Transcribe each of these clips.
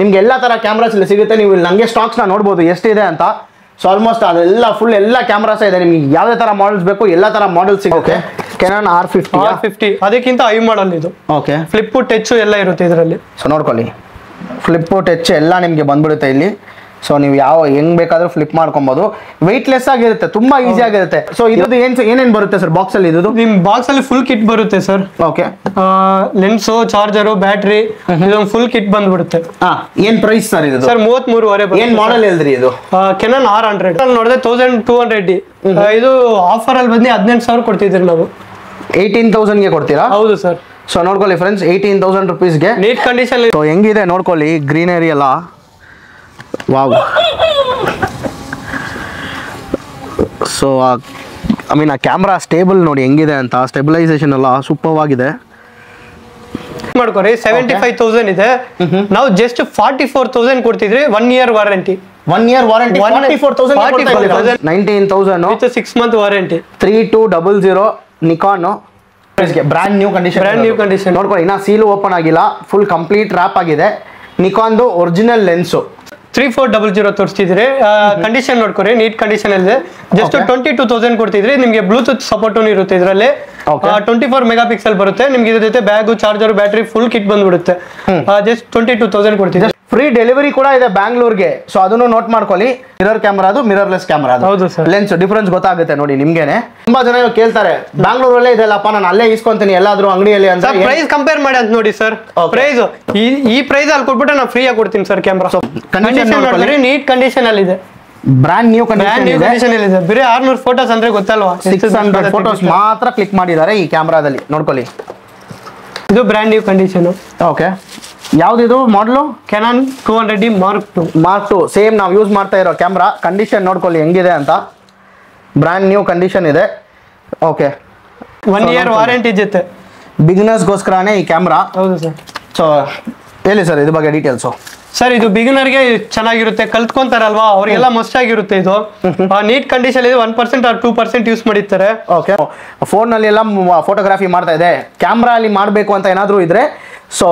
ನಿಮ್ಗೆ ಎಲ್ಲ ತರ ಕ್ಯಾಮ್ರಾಸ್ ಇಲ್ಲಿ ಸಿಗುತ್ತೆ. ನೀವು ಇಲ್ಲಿ ನಂಗೆ ಸ್ಟಾಕ್ಸ್ ನ ನೋಡಬಹುದು ಎಷ್ಟಿದೆ ಅಂತ. ಸೊ ಆಲ್ಮೋಸ್ಟ್ ಅದೆಲ್ಲ ಫುಲ್ ಎಲ್ಲ ಕ್ಯಾಮ್ರಾಸ್ ಇದೆ. ನಿಮ್ಗೆ ಯಾವುದೇ ತರ ಮಾಡೆಲ್ಸ್ ಬೇಕು ಎಲ್ಲ ತರ ಮಾಡೆಲ್ಸ್ ಸಿಗುತ್ತೆ. Canon R50 ಅದಕ್ಕಿಂತ ಐ ಮಾಡಲ್ ಇದು. ಓಕೆ, ಫ್ಲಿಪ್ ಟಚ್ ಎಲ್ಲ ಇರುತ್ತೆ ಇದರಲ್ಲಿ. ಸೊ ನೋಡ್ಕೊಳ್ಳಿ, ಫ್ಲಿಪ್ ಟಚ್ ಎಲ್ಲ ನಿಮಗೆ ಬಂದ್ಬಿಡುತ್ತೆ ಇಲ್ಲಿ. ಸೊ ನೀವು ಹೆಂಗ್ ಬೇಕಾದ್ರೂ ಫ್ಲಿಪ್ ಮಾಡ್ಕೊಬಹುದು. ವೆಯ್ಟ್ಲೆಸ್ ಆಗಿರುತ್ತೆ, ತುಂಬಾ ಈಸಿ ಆಗಿರುತ್ತೆ. ಸೊ ಇದು ಏನೇನ್ ಬರುತ್ತೆ ಸರ್ ಬಾಕ್ಸ್ ಅಲ್ಲಿ? ಇದು ನಿಮ್ ಬಾಕ್ಸ್ ಅಲ್ಲಿ ಫುಲ್ ಕಿಟ್ ಬರುತ್ತೆ sir. Okay, lens, charger, battery, ಇದೊಂದು ಫುಲ್ ಕಿಟ್ ಬಂದ್ಬಿಡುತ್ತೆ. ಏನ್ ಪ್ರೈಸ್ ಸರ್ ಇದು? ಸರ್ 33,500. ಏನ್ ಮಾಡೆಲ್ ಹೇಳಿದ್ರಿ ಇದು? Canon R100 ನೋಡಿದ್ರೆ 1200D. ಇದು ಆಫರ್ ಅಲ್ಲಿ ಬಂದು 18,000 ಕೊಡ್ತಿದ್ರಿ ನಾವು. 18,000 ಗೆ ಕೊಡ್ತೀರಾ? ಹೌದು ಸರ್. ಸೊ ನೋಡ್ಕೊಳ್ಳಿ ಫ್ರೆಂಡ್ಸ್, 18,000 rupeesಗೆ ನೀಟ್ ಕಂಡೀಷನ್. ಸೊ ಹೆಂಗಿದೆ ನೋಡ್ಕೊಳ್ಳಿ, ಗ್ರೀನರಿ ಎಲ್ಲ. ವಾವ್. ಸೊ ಐ ಮೀನ್ ಆ ಕ್ಯಾಮ್ರಾ ಸ್ಟೇಬಲ್ ನೋಡಿ ಹೆಂಗಿದೆ ಅಂತ. ಸ್ಟೆಬಿಲೈಸೇಷನ್ ಎಲ್ಲ ಸೂಪರ್ ಆಗಿದೆ. ಮಾಡ್ಕೊರಿ 75,000 ಇದೆ. ನಾವು ಜಸ್ಟ್ 44,000 ಕೊಡ್ತಿದ್ರಿ. 1 year warranty. 1 year warranty 44,000. 19,000 with 6 month warranty. 3200 Nikon brand new condition. ನೋಡ್ಕೊಳ್ಳಿ, ಇನ್ನ ಸೀಲು ಓಪನ್ ಆಗಿಲ್ಲ, ಫುಲ್ ಕಂಪ್ಲೀಟ್ ರ್ಯಾಪ್ ಆಗಿದೆ. ನಿಕಾನ್ದು ಒರಿಜಿನಲ್ ಲೆನ್ಸು 3400 ತೋರಿಸ್ತಿದ್ರಿ. ಕಂಡೀಷನ್ ನೋಡ್ಕೊರಿ, ನೀಟ್ ಕಂಡೀಷನ್ ಇದೆ. ಜಸ್ಟ್ 22,000 ಕೊಡ್ತಿದ್ರಿ. ನಿಮ್ಗೆ ಬ್ಲೂಟೂತ್ ಸಪೋರ್ಟ್ ಇರುತ್ತೆ ಇದರಲ್ಲಿ. 24 ಮೆಗಾಪಿಕ್ಸೆಲ್ ಬರುತ್ತೆ ನಿಮ್ಗೆ. ಇದ್ರ ಜೊತೆ bag, charger, battery full kit ಬಂದ್ಬಿಡುತ್ತೆ. ಜಸ್ಟ್ 22,000 ಕೊಡ್ತಿದ್ರಿ. ಫ್ರೀ ಡೆಲಿವರಿ ಕೂಡ ಇದೆ ಬ್ಯಾಂಗ್ಳೂರ್ಗೆ. ಸೊ ಅದನ್ನು ನೋಟ್ ಮಾಡ್ಕೊಳ್ಳಿ. ಮಿರರ್ ಕ್ಯಾಮ್ರಾ, ಅದು ಮಿರರ್ಲೆಸ್ ಕ್ಯಾಮ್ರಾ. ಹೌದು ಸರ್. ಲೆನ್ಸ್ ಡಿಫರೆನ್ಸ್ ಗೊತ್ತಾಗುತ್ತೆ ನೋಡಿ ನಿಮ್ಗೆನೆ. ತುಂಬಾ ಜನ ಕೇಳ್ತಾರೆ, ಬ್ಯಾಂಗ್ಳೂರಲ್ಲೇ ಇದೆಲ್ಲಪ್ಪ, ನಾನು ಅಲ್ಲೇ ಇಸ್ಕೊಂತೀನಿ ಎಲ್ಲಾದ್ರೂ ಅಂಗಡಿಯಲ್ಲಿ ಅಂತ. ಪ್ರೈಸ್ ಕಂಪೇರ್ ಮಾಡಿ ಅಂತ ನೋಡಿ ಸರ್. ಪ್ರೈಸ್ ಈ ಪ್ರೈಸ್ ಅಲ್ಲಿ ಕೊಟ್ಬಿಟ್ಟು ನಾನು ಫ್ರೀ ಆಗಿ ಕೊಡ್ತೀನಿ ಸರ್ ಕ್ಯಾಮ್ರಾ. ನೀಟ್ ಕಂಡೀಷನ್ ಅಲ್ಲಿ ಇದೆ. ಬ್ರ್ಯಾಂಡ್ ನ್ಯೂ ಕಂಡೀಷನ್ ಇದೆ. ಬೇರೆ 600 ಫೋಟೋಸ್ ಅಂದ್ರೆ ಗೊತ್ತಲ್ವಾ? 600 ಫೋಟೋಸ್ ಮಾತ್ರ ಕ್ಲಿಕ್ ಮಾಡಿದ್ದಾರೆ ಈ ಕ್ಯಾಮ್ರಾದಲ್ಲಿ. ನೋಡ್ಕೊಳ್ಳಿ, ಇದು ಬ್ರ್ಯಾಂಡ್ ನ್ಯೂ ಕಂಡೀಷನ್. ಓಕೆ, ಯಾವ್ದಿದು ಮಾಡಲು? Canon 200D Mark II. Same ನಾವು ಯೂಸ್ ಮಾಡ್ತಾ ಇರೋ ಕ್ಯಾಮ್ರಾ. ಕಂಡೀಷನ್ ನೋಡ್ಕೊಳ್ಳಿ ಹೆಂಗಿದೆ ಅಂತ. ಬ್ರ್ಯಾಂಡ್ ನ್ಯೂ ಕಂಡೀಷನ್ ಇದೆ. ಓಕೆ, 1 year ವಾರಂಟಿ ಜೊತೆ. ಬಿಗಿನರ್ಸ್ಗೋಸ್ಕರನೇ ಈ ಕ್ಯಾಮ್ರಾ. ಹೌದು ಸರ್. ಸೊ ಹೇಳಿ ಸರ್ ಇದ್ರ ಬಗ್ಗೆ ಡೀಟೇಲ್ಸು. ಸರ್ ಇದು ಬಿಗಿನರ್ಗೆ ಚೆನ್ನಾಗಿರುತ್ತೆ, ಕಲ್ತ್ಕೊಂತಾರಲ್ವಾ ಅವ್ರಿಗೆಲ್ಲ ಮಸ್ಟ್ ಆಗಿರುತ್ತೆ. ಇದು ನೀಟ್ ಕಂಡೀಷನ್ ಇದೆ. 1% or 2% ಯೂಸ್ ಮಾಡಿರ್ತಾರೆ. ಓಕೆ, ಫೋನ್ ನಲ್ಲಿ ಎಲ್ಲ ಫೋಟೋಗ್ರಫಿ ಮಾಡ್ತಾ ಇದೆ, ಕ್ಯಾಮ್ರಾ ಅಲ್ಲಿ ಮಾಡಬೇಕು ಅಂತ ಏನಾದ್ರು ಇದ್ರೆ so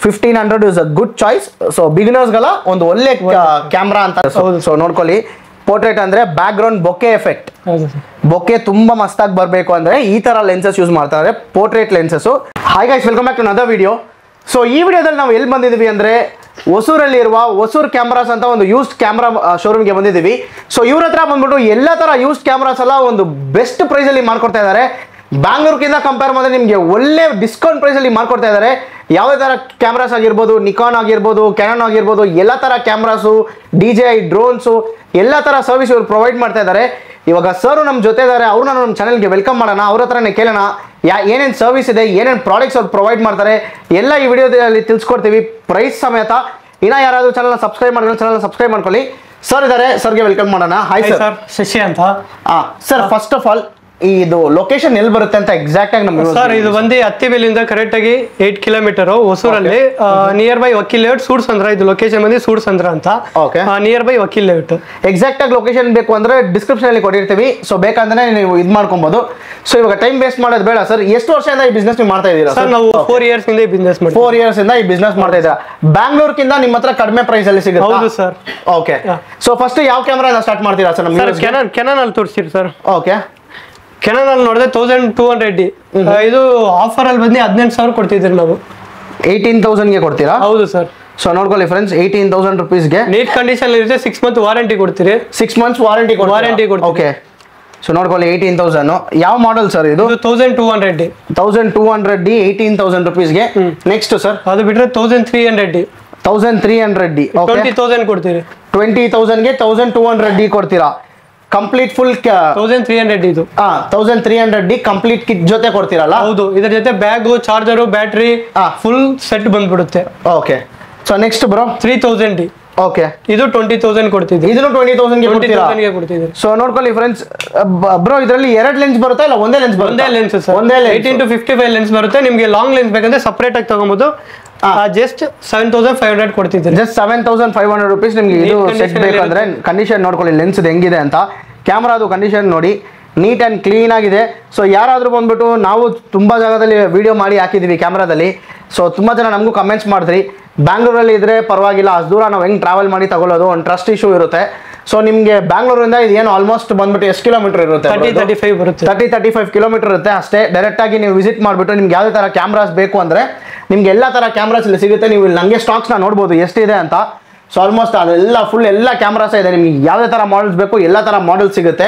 1500 is a good choice. So ಬಿಗಿನರ್ಸ್ಗಳ ಒಂದು ಒಳ್ಳೆ ಕ್ಯಾಮ್ರಾ ಅಂತ. ಸೊ ನೋಡ್ಕೊಳ್ಳಿ, ಪೋರ್ಟ್ರೇಟ್ ಅಂದ್ರೆ background bokeh effect. Bokeh ತುಂಬಾ ಮಸ್ತಾಗಿ ಬರಬೇಕು ಅಂದ್ರೆ ಈ ತರ ಲೆನ್ಸಸ್ ಯೂಸ್ ಮಾಡ್ತಾರೆ, portrait lenses. Hi guys, welcome back to another video. So ಈ ವಿಡಿಯೋದಲ್ಲಿ ನಾವು ಎಲ್ಲಿ ಬಂದಿದ್ದೀವಿ ಅಂದ್ರೆ ಹೊಸೂರಲ್ಲಿ ಇರುವ ಹೊಸೂರ್ ಕ್ಯಾಮ್ರಾಸ್ ಅಂತ ಒಂದು ಯೂಸ್ಡ್ ಕ್ಯಾಮ್ರಾ ಶೋರೂಮ್ಗೆ ಬಂದಿದ್ದೀವಿ. ಸೊ ಇವ್ರ ಹತ್ರ ಬಂದ್ಬಿಟ್ಟು ಎಲ್ಲ ತರ ಯೂಸ್ಡ್ ಕ್ಯಾಮ್ರಾಸ್ ಎಲ್ಲ ಒಂದು ಬೆಸ್ಟ್ ಪ್ರೈಸ್ ಅಲ್ಲಿ ಮಾಡ್ಕೊಡ್ತಾ ಇದ್ದಾರೆ. ಬ್ಯಾಂಗ್ಳೂರ್ಗಿಂತ ಕಂಪೇರ್ ಮಾಡಿದ್ರೆ ನಿಮಗೆ ಒಳ್ಳೆ ಡಿಸ್ಕೌಂಟ್ ಪ್ರೈಸ್ ಅಲ್ಲಿ ಮಾಡ್ಕೊಡ್ತಾ ಇದ್ದಾರೆ. ಯಾವುದೇ ತರ ಕ್ಯಾಮ್ರಾಸ್ ಆಗಿರ್ಬೋದು, ನಿಕಾನ್ ಆಗಿರ್ಬೋದು, ಕ್ಯಾನನ್ ಆಗಿರ್ಬೋದು, ಎಲ್ಲ ತರ ಕ್ಯಾಮ್ರಾಸು, DJI ಡ್ರೋನ್ಸು, ಎಲ್ಲ ತರ ಸರ್ವಿಸ್ ಇವರು ಪ್ರೊವೈಡ್ ಮಾಡ್ತಾ ಇದ್ದಾರೆ. ಇವಾಗ ಸರ್ ನಮ್ಮ ಜೊತೆ ಇದ್ದಾರೆ, ಅವ್ರನ್ನ ನಮ್ಮ ಚಾನಲ್ಗೆ ವೆಲ್ಕಮ್ ಮಾಡೋಣ. ಅವ್ರ ಹತ್ರನೇ ಕೇಳೋಣ ಏನೇನು ಸರ್ವಿಸ್ ಇದೆ, ಏನೇನು ಪ್ರಾಡಕ್ಟ್ಸ್ ಅವ್ರು ಪ್ರೊವೈಡ್ ಮಾಡ್ತಾರೆ ಎಲ್ಲ ಈ ವಿಡಿಯೋದಲ್ಲಿ ತಿಳಿಸ್ಕೊಡ್ತೀವಿ ಪ್ರೈಸ್ ಸಮೇತ. ಇನ್ನ ಯಾರಾದ್ರೂ ಚಾನಲ್ ಸಬ್ಸ್ಕ್ರೈಬ್ ಮಾಡಿದ್ರೆ ಚಾನಲ್ ಸಬ್ಸ್ಕ್ರೈಬ್ ಮಾಡ್ಕೊಳ್ಳಿ. ಸರ್ ಇದ್ದಾರೆ, ಸರ್ಗೆ ವೆಲ್ಕಮ್ ಮಾಡೋಣ. Hi sir. ಶಶಿ ಅಂತ. ಸರ್ ಫಸ್ಟ್ ಆಫ್ ಆಲ್ ಇದು ಲೊಕೇಶನ್ ಎಲ್ಲಿ ಬರುತ್ತೆ ಅಂತ ಎಕ್ಸಾಕ್ಟ್ ಆಗಿ ನಮಗೆ? ಸರ್ ಇದು ಬಂದು ಹತ್ತಿಬೇಲಿಂದ ಕರೆಕ್ಟ್ ಆಗಿ 8 kilometre ಹೊಸೂರಲ್ಲಿ, near by Vakil layout, ಸೂಡ್ಸಂದ್ರ. ಇದು ಲೊಕೇಶನ್ ಬಂದು ಸೂಡ್ಸಂದ್ರ ಅಂತ, near by Vakil layout. Exact ಆಗಿ ಲೊಕೇಶನ್ ಬೇಕು ಅಂದ್ರೆ ಡಿಸ್ಕ್ರಿಪ್ಷನ್ ಅಲ್ಲಿ ಕೊಟ್ಟಿರ್ತೀವಿ. ಸೊ ಬೇಕಂದ್ರೆ ನೀವು ಇದು ಮಾಡ್ಕೊಬಹುದು. ಸೊ ಇವಾಗ ಟೈಮ್ ವೇಸ್ಟ್ ಮಾಡೋದು ಬೇಡ ಸರ್. ಎಷ್ಟು ವರ್ಷದಿಂದ ಈ ಬಿಸ್ನೆಸ್ ನೀವು ಮಾಡ್ತಾ ಇದ್ದೀರಾ ಸರ್? ನಾವು 4 years ಇಂದ ಈ ಬಿಸ್ನೆಸ್ ಮಾಡ್ತೀವಿ. 4 years ಇಂದ ಈ ಬಿಸ್ನೆಸ್ ಮಾಡ್ತಾ ಇದ್ದೀರಾ. ಬ್ಯಾಂಗ್ಳೂರ್ಕಿಂತ ನಿಮ್ಮ ಹತ್ರ ಕಡಿಮೆ ಪ್ರೈಸ್ ಅಲ್ಲಿ ಸಿಗುತ್ತೆ? ಹೌದು ಸರ್. ಓಕೆ, ಸೊ ಫಸ್ಟ್ ಯಾವ ಕ್ಯಾಮ್ರಾ ಸ್ಟಾರ್ಟ್ ಮಾಡ್ತೀರಾ ಸರ್? ನಮ್ಗೆ Canon ಅಲ್ಲಿ ತೋರಿಸ್ತೀರಿ ಸರ್. ಓಕೆ, Canon ಅಲ್ಲಿ ನೋಡಿದ್ರೆ 1200D. ಇದು ಆಫರ್ ಅಲ್ಲಿ ಬಂದು 18,000 ಕೊಡ್ತಿದ್ರಿ ನಾವು. 18,000 ಕೊಡ್ತೀರಾ? ಹೌದು ಸರ್. ಸೊ ನೋಡ್ಕೊಳ್ಳಿ ಫ್ರೆಂಡ್ಸ್, 18,000 rupeesಗೆ ನೀಟ್ ಕಂಡೀಷನ್ ಇರುತ್ತೆ. 6 month ವಾರಂಟಿ ಕೊಡ್ತೀರಿ. 6 months ವಾರಂಟಿ ಕೊಡ್ತೀರಿ. ಓಕೆ, ಸೊ ನೋಡ್ಕೊಳ್ಳಿ 18,000. ಯಾವ ಮಾಡೆಲ್ ಸರ್ ಇದು? 1200D. 1200D 18,000 rupeesಗೆ. Next sir? ಅದು ಬಿಟ್ರೆ 1300D. 1300D. 20,000 ಕೊಡ್ತೀರಿ. 20,000ಗೆ 1200D ಕೊಡ್ತೀರಾ. Complete full 1300D. ಇದು 1300D ಕಂಪ್ಲೀಟ್ ಕಿಟ್ ಜೊತೆ ಕೊಡ್ತೀರಲ್ಲ? ಹೌದು. ಇದರ ಜೊತೆ bag, charger, battery full set ಬಂದ್ಬಿಡುತ್ತೆ. Okay, so next bro 3000D. Okay, ಇದು 20,000 ಕೊಡ್ತಿದ್ವಿ. ಇದನ್ನು 20,000ಗೆ ಕೊಡ್ತಿದ್ವಿ. ಸೊ ನೋಡ್ಕೊಳ್ಳಿ ಫ್ರೆಂಡ್ಸ್, ಬ್ರೋ ಇದರಲ್ಲಿ 2 ಲೆನ್ಸ್ ಬರುತ್ತಾ ಇಲ್ಲ ಒಂದೇ ಲೆನ್ಸ್? ಒಂದೇ ಲೆನ್ಸ್ ಸರ್. ಒಂದೇ 18-55 ಲೆನ್ಸ್ ಬರುತ್ತೆ. ನಿಮ್ಗೆ ಲಾಂಗ್ ಲೆನ್ಸ್ ಬೇಕಂದ್ರೆ ಸಪರೇಟ್ ಆಗಿ ತಗೊಬಹುದು. ಜಸ್ಟ್ 7,500 ಕೊಡ್ತಿದ್ರಿ. ಜಸ್ಟ್ 7,500 rupees ನಿಮ್ಗೆ ಇದು ಸೆಟ್ ಬೇಕಂದ್ರೆ. ಕಂಡೀಷನ್ ನೋಡ್ಕೊಳ್ಳಿ ಲೆನ್ಸ್ ಹೆಂಗಿದೆ ಅಂತ. ಕ್ಯಾಮ್ರಾದು ಕಂಡೀಷನ್ ನೋಡಿ ನೀಟ್ ಆ್ಯಂಡ್ ಕ್ಲೀನ್ ಆಗಿದೆ. ಸೊ ಯಾರಾದರೂ ಬಂದ್ಬಿಟ್ಟು ನಾವು ತುಂಬ ಜಾಗದಲ್ಲಿ ವಿಡಿಯೋ ಮಾಡಿ ಹಾಕಿದ್ದೀವಿ ಕ್ಯಾಮ್ರಾದಲ್ಲಿ. ಸೊ ತುಂಬ ಜನ ನಮಗೂ ಕಮೆಂಟ್ಸ್ ಮಾಡಿದ್ರಿ, ಬ್ಯಾಂಗ್ಳೂರಲ್ಲಿ ಇದ್ದರೆ ಪರವಾಗಿಲ್ಲ, ಅಷ್ಟು ದೂರ ನಾವು ಹೆಂಗೆ ಟ್ರಾವೆಲ್ ಮಾಡಿ ತಗೊಳ್ಳೋದು, ಒಂದು ಟ್ರಸ್ಟ್ ಇಶ್ಯೂ ಇರುತ್ತೆ. ಸೊ ನಿಮಗೆ ಬ್ಯಾಂಗ್ಳೂರಿಂದ ಇದೇನು ಆಲ್ಮೋಸ್ಟ್ ಬಂದ್ಬಿಟ್ಟು ಎಷ್ಟು ಕಿಲೋಮೀಟರ್ ಇರುತ್ತೆ? 30-35 ಬರುತ್ತೆ. 30-35 ಕಿಲೋಮೀಟರ್ ಇರುತ್ತೆ ಅಷ್ಟೇ. ಡೈರೆಕ್ಟಾಗಿ ನೀವು ವಿಸಿಟ್ ಮಾಡಿಬಿಟ್ಟು ನಿಮ್ಗೆ ಯಾವುದೇ ಥರ ಕ್ಯಾಮ್ರಾಸ್ ಬೇಕು ಅಂದರೆ ನಿಮ್ಗೆ ಎಲ್ಲ ಥರ ಕ್ಯಾಮ್ರಾಸ್ ಇಲ್ಲಿ ಸಿಗುತ್ತೆ. ನೀವು ಇಲ್ಲಿ ನನಗೆ ಸ್ಟಾಕ್ಸ್ನ ನೋಡ್ಬೋದು ಎಷ್ಟಿದೆ ಅಂತ. ಸೊ ಆಲ್ಮೋಸ್ಟ್ ಅದೆಲ್ಲ ಫುಲ್ ಎಲ್ಲ ಕ್ಯಾಮ್ರಾಸ್ ಇದೆ. ನಿಮ್ಗೆ ಯಾವುದೇ ಥರ ಮಾಡೆಲ್ಸ್ ಬೇಕು ಎಲ್ಲ ಥರ ಮಾಡೆಲ್ ಸಿಗುತ್ತೆ.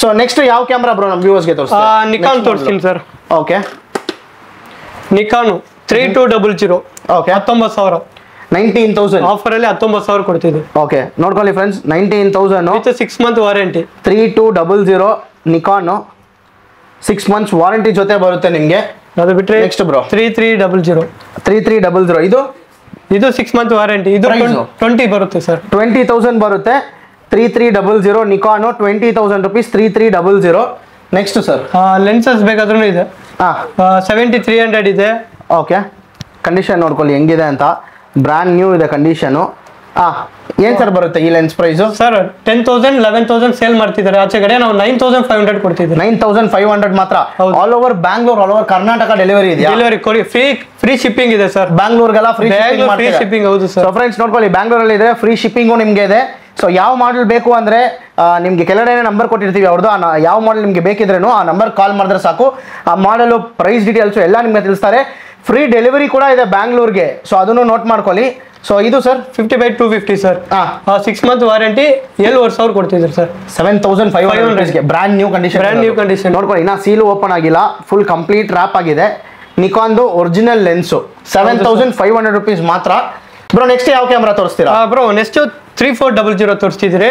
ಸೊ ನೆಕ್ಸ್ಟ್ ಯಾವ ಕ್ಯಾಮ್ರಾ ಬ್ರೋ ನಮ್ಮ ವ್ಯೂವರ್ಸ್ಗೆ ತೋರಿಸ್ತೀನಿ? ನಿಕಾನ್ ತೋರಿಸ್ತೀನಿ ಸರ್. ಓಕೆ, ನಿಕಾನು 3200. ಓಕೆ, 19,000. 19,000 ಆಫರಲ್ಲಿ 19,000 ಕೊಡ್ತಿದ್ವಿ. ಓಕೆ, ನೋಡ್ಕೊಳ್ಳಿ friends, 19,000 with 6 month warranty. 3200 Nikon 6 months warranty ಜೊತೆ ಬರುತ್ತೆ ನಿಮಗೆ. ಅದು ಬಿಟ್ಟರೆ ನೆಕ್ಸ್ಟ್ ಬ್ರೋ 3300. 3300 ಇದು 6 month ವಾರಂಟಿ. ಇದು 20 ಬರುತ್ತೆ ಸರ್. 20,000 ಬರುತ್ತೆ. 3300 ನಿಕಾನು 20,000 rupees 3300. ನೆಕ್ಸ್ಟ್ ಸರ್ ಲೆನ್ಸಸ್ ಬೇಕಾದ್ರೂ ಇದೆ. 7300 ಇದೆ. ಓಕೆ, ಕಂಡೀಷನ್ ನೋಡ್ಕೊಳ್ಳಿ ಹೆಂಗಿದೆ ಅಂತ. ಬ್ರ್ಯಾಂಡ್ ನ್ಯೂ ಇದೆ ಕಂಡೀಷನು. ಏನ್ ಸರ್ ಬರುತ್ತೆ ಈ ಲೆನ್ಸ್ ಪ್ರೈಸು? ಸರ್ 10,000 11,000 ಸೇಲ್ ಮಾಡ್ತಿದ್ದಾರೆ ಆಚೆ ಕಡೆ. ನಾವು 9,500 ಕೊಡ್ತಿದ್ದೀವಿ. 9,500 ಮಾತ್ರ. All over Bangalore, all over Karnataka delivery ಇದೆಯಾ? ಡೆಲಿವರಿ ಕೊಡಿ, ಫ್ರೀ ಶಿಪ್ಪಿಂಗ್ ಇದೆ ಸರ್. ಬ್ಯಾಂಗ್ಳೂರ್ಗೆಲ್ಲ ಫ್ರೀ ಶಿಪ್ಪಿಂಗ್. ಹೌದು ಸರ್. ಸೊ ಫ್ರೆಂಡ್ಸ್ ನೋಡ್ಕೊಳ್ಳಿ, ಬ್ಯಾಂಗ್ಳೂರಲ್ಲಿ ಇದೆ, ಫ್ರೀ ಶಿಪ್ಪಿಂಗು ನಿಮಗೆ ಇದೆ. ಸೊ ಯಾವ ಮಾಡಲ್ ಬೇಕು ಅಂದರೆ ನಿಮಗೆ ಕೆಳಗಡೆ ನಂಬರ್ ಕೊಟ್ಟಿರ್ತೀವಿ ಅವ್ರದ್ದು. ಯಾವ ಮಾಡಲ್ ನಿಮಗೆ ಬೇಕಿದ್ರೇನು ಆ ನಂಬರ್ ಕಾಲ್ ಮಾಡಿದ್ರೆ ಸಾಕು. ಆ ಮಾಡಲು ಪ್ರೈಸ್ ಡೀಟೇಲ್ಸು ಎಲ್ಲ ನಿಮಗೆ ತಿಳಿಸ್ತಾರೆ. ಫ್ರೀ ಡೆಲಿವರಿ ಕೂಡ ಇದೆ ಬ್ಯಾಂಗ್ಳೂರ್ಗೆ. ಸೊ ಅದನ್ನು ನೋಟ್ ಮಾಡ್ಕೊಳ್ಳಿ. ಸೊ ಇದು ಸರ್ 50/250 ಸರ್. 6 month ವಾರಂಟಿ 7,500 ಕೊಡ್ತಿದ್ರು ಸರ್. 7,500 brand new condition. ನೋಡ್ಕೊಳ್ಳಿ, ಇನ್ನ ಸೀಲು ಓಪನ್ ಆಗಿಲ್ಲ, ಫುಲ್ ಕಂಪ್ಲೀಟ್ ರ್ಯಾಪ್ ಆಗಿದೆ. ನಿಕಾನ್ದು ಒರಿಜಿನಲ್ ಲೆನ್ಸು 7,500 rupees ಮಾತ್ರ. ಬ್ರೋ ನೆಕ್ಸ್ಟ್ ಯಾವ ಕ್ಯಾಮ್ರಾ ತೋರಿಸ್ತೀರಾ? ಬ್ರೋ ನೆಕ್ಸ್ಟ್ 3400 ತೋರಿಸ್ತಿದ್ರಿ.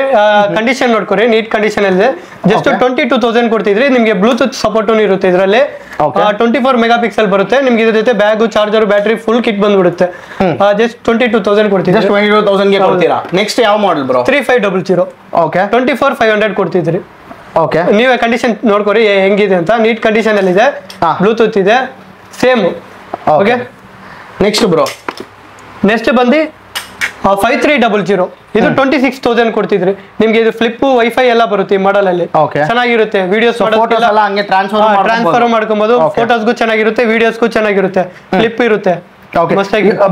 ಕಂಡೀಷನ್ ನೋಡ್ಕೊರಿ, ನೀಟ್ ಕಂಡೀಷನ್ ಇದೆ. ಜಸ್ಟ್ 22,000 ಕೊಡ್ತಿದ್ರಿ. ನಿಮಗೆ ಬ್ಲೂಟೂತ್ ಸಪೋರ್ಟ್ ಇರುತ್ತೆ ಇದರಲ್ಲಿ. 24 MP ಬರುತ್ತೆ. ನಿಮ್ಗೆ ಇದ್ರ ಜೊತೆ bag, charger, battery full kit ಬಂದ್ಬಿಡುತ್ತೆ. ಜಸ್ಟ್ 22,000 ಕೊಡ್ತಿದ್ರಿ. 22,000 ಗೆ ಕೊಡ್ತೀರಾ? ನೆಕ್ಸ್ಟ್ ಯಾವ ಮಾಡೆಲ್ ಬ್ರೋ? 3500. ಓಕೆ, 24,500 ಕೊಡ್ತಿದ್ರಿ. ಓಕೆ, ನೀವೇ ಕಂಡೀಷನ್ ನೋಡ್ಕೊರಿ ಹೆಂಗಿದೆ ಅಂತ. ನೀಟ್ ಕಂಡೀಷನ್ ಅಲ್ಲಿ ಇದೆ, ಬ್ಲೂಟೂತ್ ಇದೆ, same. Okay, next bro next ಬಂದು 5300. ಇದು 26,000 ಕೊಡ್ತಿದ್ರಿ. ನಿಮ್ಗೆ ಇದು ಫ್ಲಿಪ್, ವೈಫೈ ಎಲ್ಲ ಬರುತ್ತೆ ಈ ಮಾಡಲ್ ಅಲ್ಲಿ. ಚೆನ್ನಾಗಿರುತ್ತೆ. ವಿಡಿಯೋಸ್ ಟ್ರಾನ್ಸ್ಫರ್ ಮಾಡ್ಕೊಬಹುದು. ಫೋಟೋಸ್ಗೂ ಚೆನ್ನಾಗಿರುತ್ತೆ, ವಿಡಿಯೋಸ್ಗೂ ಚೆನ್ನಾಗಿರುತ್ತೆ. ಫ್ಲಿಪ್ ಇರುತ್ತೆ.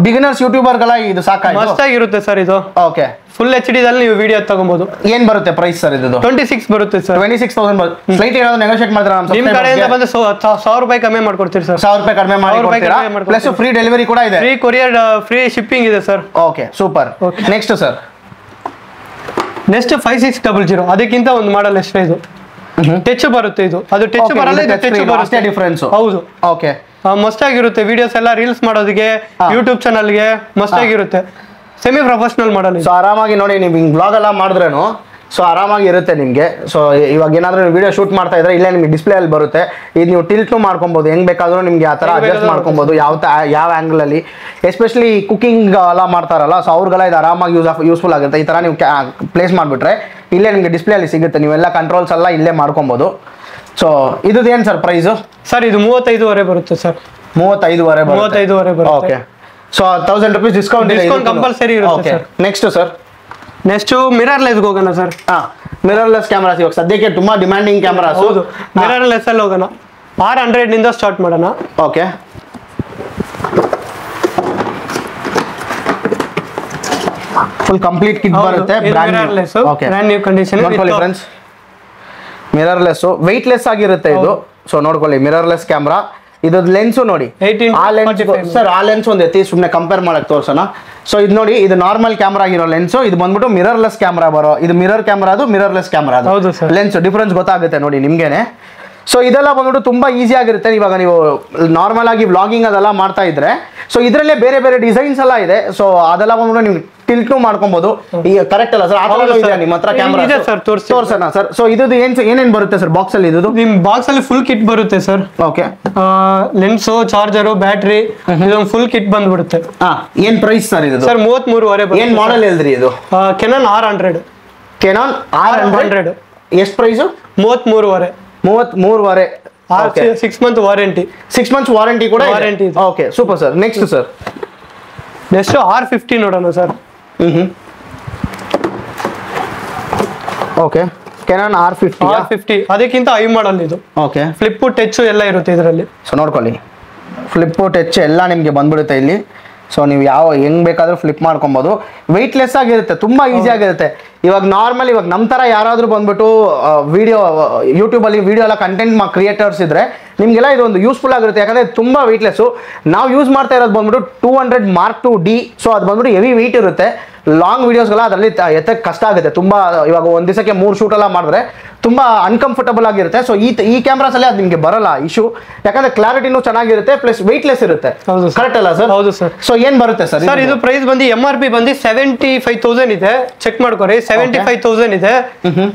ಬಿಗಿನರ್ಸ್ ಯೂಟ್ಯೂಬರ್ಗೆಲ್ಲ ಇದು ಸಾಕಾಗಿ ಮಸ್ತಾಗಿರುತ್ತೆ ಸರ್. ಇದು ಓಕೆ, ಫುಲ್ HD ದಲ್ಲಿ ನೀವು ವಿಡಿಯೋ ತಗೋಬಹುದು. ಏನ್ ಬರುತ್ತೆ ಪ್ರೈಸ್ ಸರ್ ಇದು? 26 ಬರುತ್ತೆ ಸರ್. 26,000 ಬರುತ್ತೆ. ಸ್ಲೈಟ್ ಏನಾದ್ರು ನೆಗೋಶಿಯೇಟ್ ಮಾಡ್ತೀರಾ? ನಿಮ್ಮ ಕಡೆಯಿಂದ ಬಂದು 1,000 ರೂಪಾಯಿ ಕಮ್ಮಿ ಮಾಡ್ಕೊಡ್ತೀರಿ ಸರ್. 1,000 ರೂಪಾಯಿ ಕಡಿಮೆ ಮಾಡ್ಕೊಡ್ತೀರಾ? ಪ್ಲಸ್ ಫ್ರೀ ಡೆಲಿವರಿ ಕೂಡ ಇದೆ. ಫ್ರೀ ಕೊರಿಯರ್, ಫ್ರೀ ಶಿಪ್ಪಿಂಗ್ ಇದೆ sir. Okay, super. Next sir next 5600. ಅದಕ್ಕಿಂತ ಒಂದು ಮಾಡಲ್ ಎಷ್ಟೇ ಇದು ಟಚ್ ಬರುತ್ತೆ. ಇದು ಅದು ಟಚ್ ಬರಲ್ಲ, ಇದು ಟಚ್ ಬರುತ್ತೆ. ಡಿಫರೆನ್ಸ್. ಹೌದು. ಓಕೆ, ಮಸ್ತಾಗಿರುತ್ತೆ. ವಿಡಿಯೋಸ್ ಎಲ್ಲ ರೀಲ್ಸ್ ಮಾಡೋದಕ್ಕೆ, ಯೂಟ್ಯೂಬ್ ಚಾನಲ್ಗೆ ಮಸ್ತಾಗಿರುತ್ತೆ. ಸೆಮಿ ಪ್ರೊಫೆಷನಲ್ ಮಾಡಲ್. ಸೊ ಆರಾಮಾಗಿ ನೋಡಿ, ನೀವು ಹಿಂಗ್ ಬ್ಲಾಗ್ ಎಲ್ಲ ಮಾಡಿದ್ರೇನು ಸೊ ಆರಾಮಾಗಿ ಇರುತ್ತೆ ನಿಮಗೆ. ಸೊ ಇವಾಗ ಏನಾದರೂ ವಿಡಿಯೋ ಶೂಟ್ ಮಾಡ್ತಾ ಇದ್ರೆ ಇಲ್ಲೇ ನಿಮಗೆ ಡಿಸ್ಪ್ಲೇ ಅಲ್ಲಿ ಬರುತ್ತೆ. ಇದು ನೀವು ಟಿಲ್ಟ್ನು ಮಾಡ್ಕೊಬೋದು, ಹೆಂಗ್ ಬೇಕಾದ್ರೂ ನಿಮಗೆ ಆ ಥರ ಅಡ್ಜಸ್ಟ್ ಮಾಡ್ಕೊಬೋದು, ಯಾವ ಆ್ಯಂಗಲಲ್ಲಿ. ಎಸ್ಪೆಷಲಿ ಕುಕಿಂಗ್ ಎಲ್ಲ ಮಾಡ್ತಾರಲ್ಲ, ಸೊ ಅವ್ರಿಗೆಲ್ಲ ಇದು ಆರಾಮಾಗಿ ಯೂಸ್ಫುಲ್ ಆಗುತ್ತೆ. ಈ ಥರ ನೀವು ಪ್ಲೇಸ್ ಮಾಡಿಬಿಟ್ರೆ ಇಲ್ಲೇ ನಿಮಗೆ ಡಿಸ್ಪ್ಲೇ ಅಲ್ಲಿ ಸಿಗುತ್ತೆ. ನೀವೆಲ್ಲ ಕಂಟ್ರೋಲ್ಸ್ ಎಲ್ಲ ಇಲ್ಲೇ ಮಾಡ್ಕೊಬೋದು. ಸೊ ಇದು ಏನು ಸರ್ ಪ್ರೈಸು? ಸರ್ ಇದು 35,500 ಬರುತ್ತೆ ಸರ್. 35,500 ಬರುತ್ತೆ. Okay, so 1,000 rupees discount compulsory ಇರುತ್ತೆ ಸರ್. ನೆಕ್ಸ್ಟ್ ಸರ್ ನೆಕ್ಸ್ಟ್ ಮಿರರ್ಲೆಸ್ಗೆ ಹೋಗೋಣ ಸರ್. ಮಿರರ್ಲೆಸ್ ಕ್ಯಾಮ್ರಾಸ್ ಇವಾಗ ಸದ್ಯಕ್ಕೆ ತುಂಬಾ ಡಿಮ್ಯಾಂಡಿಂಗ್ ಕ್ಯಾಮ್ರಾಸ್. ಹೌದು, ಮಿರರ್ಲೆಸ್ ಅಲ್ಲಿ ಹೋಗೋಣ. 600 ನಿಂದ ಸ್ಟಾರ್ಟ್ ಮಾಡೋಣ. ಓಕೆ, ಫುಲ್ ಕಂಪ್ಲೀಟ್ ಕಿಟ್ ಬರುತ್ತೆ. Brand new condition. ನೋಡ್ಕೊಳ್ಳಿ ಫ್ರೆಂಡ್ಸ್, ಮಿರರ್ಲೆಸ್ ವೆಯ್ಟ್ಲೆಸ್ ಆಗಿರುತ್ತೆ ಇದು. ಸೊ ನೋಡ್ಕೊಳ್ಳಿ, ಮಿರರ್ಲೆಸ್ ಕ್ಯಾಮ್ರಾ. ಇದು ಲೆನ್ಸು ನೋಡಿ, ಆ ಲೆನ್ಸ್ ಸರ್, ಆ ಲೆನ್ಸ್ ಒಂದು ಎತ್ತಿ ಸುಮ್ಮನೆ ಕಂಪೇರ್ ಮಾಡಕ್ ತೋರ್ಸೋಣ. ಸೊ ಇದು ನೋಡಿ, ಇದು ನಾರ್ಮಲ್ ಕ್ಯಾಮ್ರಾ ಆಗಿರೋ ಲೆನ್ಸು, ಇದು ಬಂದ್ಬಿಟ್ಟು ಮಿರರ್ಲೆಸ್ ಕ್ಯಾಮ್ರಾ ಬರೋ. ಇದು ಮಿರರ್ ಕ್ಯಾಮ್ರಾ, ಅದು ಮಿರರ್ಲೆಸ್ ಕ್ಯಾಮ್ರಾ. ಅದು ಲೆನ್ಸ್ ಡಿಫ್ರೆನ್ಸ್ ಗೊತ್ತಾಗುತ್ತೆ ನೋಡಿ ನಿಮ್ಗೆನೆ. ಸೊ ಇದೆಲ್ಲ ಬಂದ್ಬಿಟ್ಟು ತುಂಬಾ ಈಸಿ ಆಗಿರುತ್ತೆ. ಇವಾಗ ನೀವು ನಾರ್ಮಲ್ ಆಗಿ ವ್ಲಾಗಿಂಗ್ ಅದೆಲ್ಲ ಮಾಡ್ತಾ ಇದ್ರೆ, ಸೊ ಇದರಲ್ಲೇ ಬೇರೆ ಬೇರೆ ಡಿಸೈನ್ಸ್ ಎಲ್ಲ ಇದೆ. ಸೊ ಅದೆಲ್ಲ ಬಂದ್ಬಿಟ್ಟು ನೀವು ಟಿಲ್ಟು ಮಾಡ್ಕೊಬಹುದು. ಈಗ ಕರೆಕ್ಟ್ ಅಲ್ಲ ಸರ್? ಆ ಥರ ಇದೆ ನಿಮ್ಮ ಹತ್ರ ಕ್ಯಾಮ್ರಾ ತೋರ್ಸೋಣ ಸರ್. ಸೊ ಇದು ಏನೇನು ಬರುತ್ತೆ ಸರ್ ಬಾಕ್ಸ್ ಅಲ್ಲಿ? ಇದು ನಿಮ್ ಬಾಕ್ಸ್ ಅಲ್ಲಿ ಫುಲ್ ಕಿಟ್ ಬರುತ್ತೆ sir. Okay, lens, charger, battery, ಇದೊಂದು ಫುಲ್ ಕಿಟ್ ಬಂದ್ಬಿಡುತ್ತೆ. ಏನ್ ಪ್ರೈಸ್ ಸರ್ ಇದು? ಸರ್ 33,500. ಏನ್ ಮಾಡೆಲ್ ಹೇಳಿದ್ರಿ ಇದು? Canon R100. ಕೆನಾನ್ R100 ಎಷ್ಟು price? 33,500. 33,500. 6 month warranty. 6 months warranty ಕೂಡ warranty. Okay, super sir. Next sir next R50 ನೋಡೋಣ ಸರ್. ಓಕೆ, ಕೆನಾನ್ R50 ಅದಕ್ಕಿಂತ ಹೈ ಮಾಡಲ್ ಇದು. ಓಕೆ, ಫ್ಲಿಪ್ ಟಚ್ ಎಲ್ಲ ಇರುತ್ತೆ ಇದರಲ್ಲಿ. ಸೊ ನೋಡ್ಕೊಳ್ಳಿ, ಫ್ಲಿಪ್ ಟಚ್ ಎಲ್ಲ ನಿಮಗೆ ಬಂದ್ಬಿಡುತ್ತೆ ಇಲ್ಲಿ. ಸೊ ನೀವು ಹೆಂಗ್ ಬೇಕಾದ್ರೂ ಫ್ಲಿಪ್ ಮಾಡ್ಕೊಬೋದು. ವೆಯ್ಟ್ಲೆಸ್ ಆಗಿರುತ್ತೆ, ತುಂಬಾ ಈಸಿ ಆಗಿರುತ್ತೆ. ಇವಾಗ ನಾರ್ಮಲ್ ಇವಾಗ ನಮ್ಮ ಥರ ಯಾರಾದರೂ ಬಂದ್ಬಿಟ್ಟು ಯೂಟ್ಯೂಬಲ್ಲಿ ವಿಡಿಯೋ ಎಲ್ಲ ಕಂಟೆಂಟ್ ಕ್ರಿಯೇಟರ್ಸ್ ಇದ್ರೆ ನಿಮಗೆಲ್ಲ ಇದು ಒಂದು ಯೂಸ್ಫುಲ್ ಆಗಿರುತ್ತೆ. ಯಾಕಂದರೆ ತುಂಬ ವೆಯ್ಟ್ಲೆಸ್ಸು. ನಾವು ಯೂಸ್ ಮಾಡ್ತಾ ಇರೋದು ಬಂದ್ಬಿಟ್ಟು 200 Mark II D. ಸೊ ಅದು ಬಂದ್ಬಿಟ್ಟು ಹೆವಿ ವೆಯ್ಟ್ ಇರುತ್ತೆ. ಲಾಂಗ್ ವೀಡಿಯೋಸ್ಗೆಲ್ಲ ಅದರಲ್ಲಿ ಎತ್ತಕ್ಕೆ ಕಷ್ಟ ಆಗುತ್ತೆ ತುಂಬ. ಇವಾಗ ಒಂದು ದಿವಸಕ್ಕೆ 3 ಶೂಟ್ ಎಲ್ಲ ಮಾಡಿದ್ರೆ ತುಂಬ ಅನ್ಕಂಫರ್ಟಬಲ್ ಆಗಿರುತ್ತೆ. ಸೊ ಈ ಕ್ಯಾಮ್ರಾಸಲ್ಲಿ ಅದು ನಿಮಗೆ ಬರಲ್ಲ ಇಶ್ಯೂ, ಯಾಕಂದ್ರೆ ಕ್ಲಾರಿಟಿನೂ ಚೆನ್ನಾಗಿರುತ್ತೆ, ಪ್ಲಸ್ ವೆಯ್ಟ್ಲೆಸ್ ಇರುತ್ತೆ. ಕರೆಕ್ಟ್ ಅಲ್ಲ ಸರ್? ಹೌದು ಸರ್. ಸೊ ಏನು ಬರುತ್ತೆ ಸರ್ ಸರ್ ಇದು ಪ್ರೈಸ್ ಬಂದು MRP ಬಂದು 75,000 ಇದೆ. ಚೆಕ್ ಮಾಡ್ಕೊರಿ, 75,000 ಇದೆ.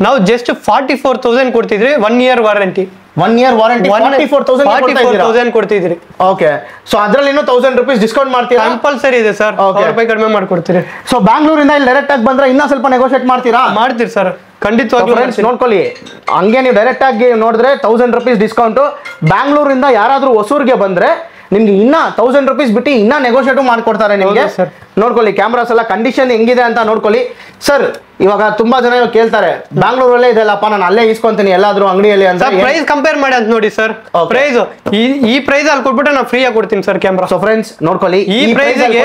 ನಾವು ಜಸ್ಟ್ 44,000 ಕೊಡ್ತಿದ್ರಿ. 1 year ವಾರಂಟಿ. 1 year ವಾರಂಟಿ 44,000 ಕೊಡ್ತಿದ್ರಿ. ಓಕೆ, ಸೊ ಅದರಲ್ಲಿ ಇನ್ನೂ 1,000 rupees ಡಿಸ್ಕೌಂಟ್ ಮಾಡ್ತೀರಾ? ಕಂಪಲ್ಸರಿ ಇದೆ ಸರ್, 1,000 ರೂಪಾಯಿ ಕಡಿಮೆ ಮಾಡ್ಕೊಡ್ತೀರಿ. ಸೊ ಬ್ಯಾಂಗ್ಳೂರಿಂದ ಇಲ್ಲಿ ಡೈರೆಕ್ಟ್ ಆಗಿ ಬಂದ್ರೆ ಇನ್ನೂ ಸ್ವಲ್ಪ ನೆಗೋಷಿಯೇಟ್ ಮಾಡ್ತೀರಾ? ಮಾಡ್ತೀರಿ ಸರ್, ಖಂಡಿತವಾಗ್ಲೂ. ನೋಡ್ಕೊಳ್ಳಿ, ಹಂಗೆ ನೀವು ಡೈರೆಕ್ಟ್ ಆಗಿ ನೋಡಿದ್ರೆ 1,000 rupees ಡಿಸ್ಕೌಂಟ್. ಬ್ಯಾಂಗ್ಳೂರಿಂದ ಯಾರಾದ್ರೂ ಹೊಸೂರಿಗೆ ಬಂದ್ರೆ ನಿಮ್ಗೆ ಇನ್ನ 1,000 rupees ಬಿಟ್ಟು ಇನ್ನ ನೆಗೋಷಿಯೇಟ್ ಮಾಡ್ಕೊಡ್ತಾರೆ ನಿಮ್ಗೆ. ನೋಡ್ಕೊಳ್ಳಿ, ಕ್ಯಾಮ್ರಾಸ್ ಎಲ್ಲ ಕಂಡೀಷನ್ ಹೆಂಗಿದೆ ಅಂತ ನೋಡ್ಕೊಳ್ಳಿ. ಸರ್ ಇವಾಗ ತುಂಬಾ ಜನ ಕೇಳ್ತಾರೆ, ಬ್ಯಾಂಗ್ಳೂರಲ್ಲೇ ಇದೆಲ್ಲಪ್ಪ, ನಾನು ಅಲ್ಲೇ ಇಸ್ಕೊಂತೀನಿ ಎಲ್ಲಾದ್ರೂ ಅಂಗಡಿಯಲ್ಲಿ ಅಂತ. ಪ್ರೈಸ್ ಕಂಪೇರ್ ಮಾಡಿ ಅಂತ ನೋಡಿ ಸರ್. ಪ್ರೈಸ್ ಈ ಪ್ರೈಸ್ ಅಲ್ಲಿ ಕೊಟ್ಬಿಟ್ರೆ ನಾನು ಫ್ರೀ ಆಗಿ ಕೊಡ್ತೀನಿ ಸರ್ ಕ್ಯಾಮ್ರಾ. ಸೊ ಫ್ರೆಂಡ್ಸ್ ನೋಡ್ಕೊಳ್ಳಿ, ಈ ಪ್ರೈಸ್ ಗೆ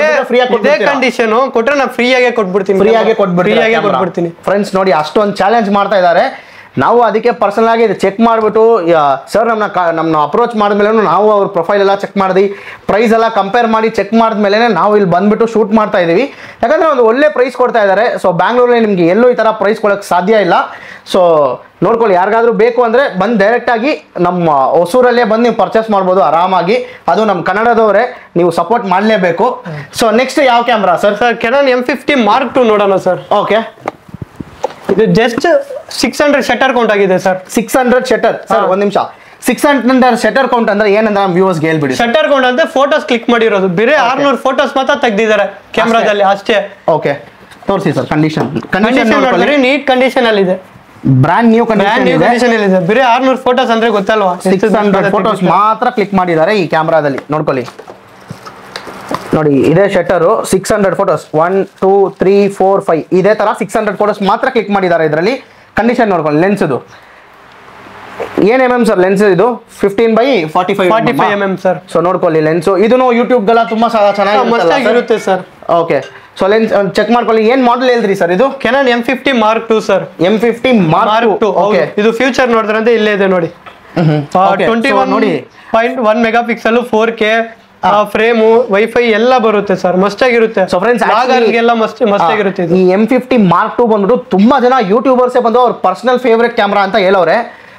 ಇದೇ ಕಂಡೀಷನ್ ಕೊಟ್ರೆ ನಾನು ಫ್ರೀ ಆಗಿ ಕೊಟ್ಬಿಡ್ತೀನಿ. ಫ್ರೀ ಆಗಿ ಕೊಟ್ಬಿಡ್ತೀನಿ ಫ್ರೆಂಡ್ಸ್. ನೋಡಿ, ಅಷ್ಟೊಂದು ಚಾಲೆಂಜ್ ಮಾಡ್ತಾ ಇದ್ದಾರೆ. ನಾವು ಅದಕ್ಕೆ ಪರ್ಸನಲ್ ಆಗಿ ಚೆಕ್ ಮಾಡಿಬಿಟ್ಟು ಸರ್ ನಮ್ಮನ್ನ ಅಪ್ರೋಚ್ ಮಾಡಿದ್ಮೇಲೆ ನಾವು ಅವ್ರ ಪ್ರೊಫೈಲ್ ಎಲ್ಲ ಚೆಕ್ ಮಾಡಿದ್ವಿ, ಪ್ರೈಸ್ ಎಲ್ಲ ಕಂಪೇರ್ ಮಾಡಿ ಚೆಕ್ ಮಾಡಿದ್ಮೇಲೆ ನಾವು ಇಲ್ಲಿ ಬಂದ್ಬಿಟ್ಟು ಶೂಟ್ ಮಾಡ್ತಾ ಇದೀವಿ. ಯಾಕಂದ್ರೆ ಒಂದು ಒಳ್ಳೆ ಪ್ರೈಸ್ ಕೊಡ್ತಾ ಇದ್ದಾರೆ. ಸೊ ಬ್ಯಾಂಗ್ಳೂರಲ್ಲಿ ನಿಮಗೆ ಎಲ್ಲೂ ಈ ಥರ ಪ್ರೈಸ್ ಕೊಡೋಕ್ಕೆ ಸಾಧ್ಯ ಇಲ್ಲ. ಸೊ ನೋಡ್ಕೊಳ್ಳಿ, ಯಾರಿಗಾದ್ರೂ ಬೇಕು ಅಂದರೆ ಬಂದು ಡೈರೆಕ್ಟಾಗಿ ನಮ್ಮ ಹೊಸೂರಲ್ಲೇ ಬಂದು ನೀವು ಪರ್ಚೇಸ್ ಮಾಡ್ಬೋದು ಆರಾಮಾಗಿ. ಅದು ನಮ್ಮ ಕನ್ನಡದವರೇ, ನೀವು ಸಪೋರ್ಟ್ ಮಾಡಲೇಬೇಕು. ಸೊ ನೆಕ್ಸ್ಟ್ ಯಾವ camera sir? Sir Canon M50 Mark II ನೋಡೋಣ ಸರ್. ಓಕೆ, ಇದು ಜಸ್ಟ್ 600 ಶಟರ್ ಕೌಂಟ್ ಆಗಿದೆ ಸರ್. 600 ಶಟರ್. ಸರ್ ಒಂದು ನಿಮಿಷ, 600 ಶಟರ್ ಕೌಂಟ್ ಅಂದ್ರೆ ಏನಂದ್ರೆ ನಮ್ಮ ವ್ಯೂವರ್ಸ್ಗೆ ಹೇಳ್ಬಿಡಿ. ಶಟರ್ ಕೌಂಟ್ ಅಂದ್ರೆ ಫೋಟೋಸ್ ಕ್ಲಿಕ್ ಮಾಡಿರೋದು, ಬೇರೆ 600 ಫೋಟೋಸ್ ಮಾತ್ರ ತೆಗ್ದಿದ್ದಾರೆ ಕ್ಯಾಮ್ರಾದಲ್ಲಿ ಅಷ್ಟೇ. ಓಕೆ, ತೋರಿಸಿ ಸರ್. ಕಂಡೀಷನ್ ನೋಡಿದ್ರೆ ನೀಟ್ ಕಂಡೀಷನ್ ಅಲ್ಲಿ ಇದೆ, ಬ್ರ್ಯಾಂಡ್ ನ್ಯೂ ಕಂಡೀಷನ್ ಇದೆ. ಬೇರೆ 600 ಫೋಟೋಸ್ ಅಂದ್ರೆ ಗೊತ್ತಲ್ವಾ, 600 ಫೋಟೋಸ್ ಮಾತ್ರ ಕ್ಲಿಕ್ ಮಾಡಿದ್ದಾರೆ ಈ ಕ್ಯಾಮ್ರಾದಲ್ಲಿ. ನೋಡ್ಕೊಳ್ಳಿ, ನೋಡಿ ಇದೇ ಶಟರು. 600 ಫೋಟೋಸ್ 1 2 3 4 5 ಇದೇ ತರ 600 ಫೋಟೋಸ್ ಮಾತ್ರ ಕ್ಲಿಕ್ ಮಾಡಿದ್ದಾರೆ ಇದರಲ್ಲಿ. ಕಂಡೀಷನ್ ನೋಡ್ಕೊಳ್ಳಿ. ಲೆನ್ಸ್ ಇದು ಏನ್ ಸರ್ ಲೆನ್ಸ್ ಇದು? 15x45 mm sir. ಸೊ ನೋಡ್ಕೊಳ್ಳಿ ಲೆನ್ಸ್. ಇದನ್ನು ಯೂಟ್ಯೂಬ್ಗೆಲ್ಲ ತುಂಬಾ ಚೆನ್ನಾಗಿರುತ್ತೆ sir. Okay, so lens check ಮಾಡ್ಕೊಳ್ಳಿ. ಏನ್ ಮಾಡೆಲ್ ಹೇಳಿದ್ರಿ ಸರ್ ಇದು? Canon M50 Mark II sir. M50 Mark II. Okay, ಇದು ಫ್ಯೂಚರ್ ನೋಡಿದ್ರಂತೆ ಇಲ್ಲೇ ಇದೆ ನೋಡಿ. 21.1 ಮೆಗಾಪಿಕ್ಸೆಲ್ 4K ಫ್ರೇಮು ವೈಫೈ ಎಲ್ಲ ಬರುತ್ತೆ ಸರ್, ಮಸ್ತ್ ಆಗಿರುತ್ತೆ. ಸೊ ಫ್ರೆಂಡ್ಸ್, ಮಸ್ತ್ ಆಗಿರುತ್ತೆ. ಈ M50 Mark II ಬಂದ್ಬಿಟ್ಟು ತುಂಬಾ ಜನ ಯೂಟ್ಯೂಬರ್ಸೇ ಬಂದು ಅವ್ರ ಪರ್ಸನಲ್ ಫೇವ್ರೆಟ್ ಕ್ಯಾಮ್ರಾ ಅಂತ ಹೇಳೋರೆ.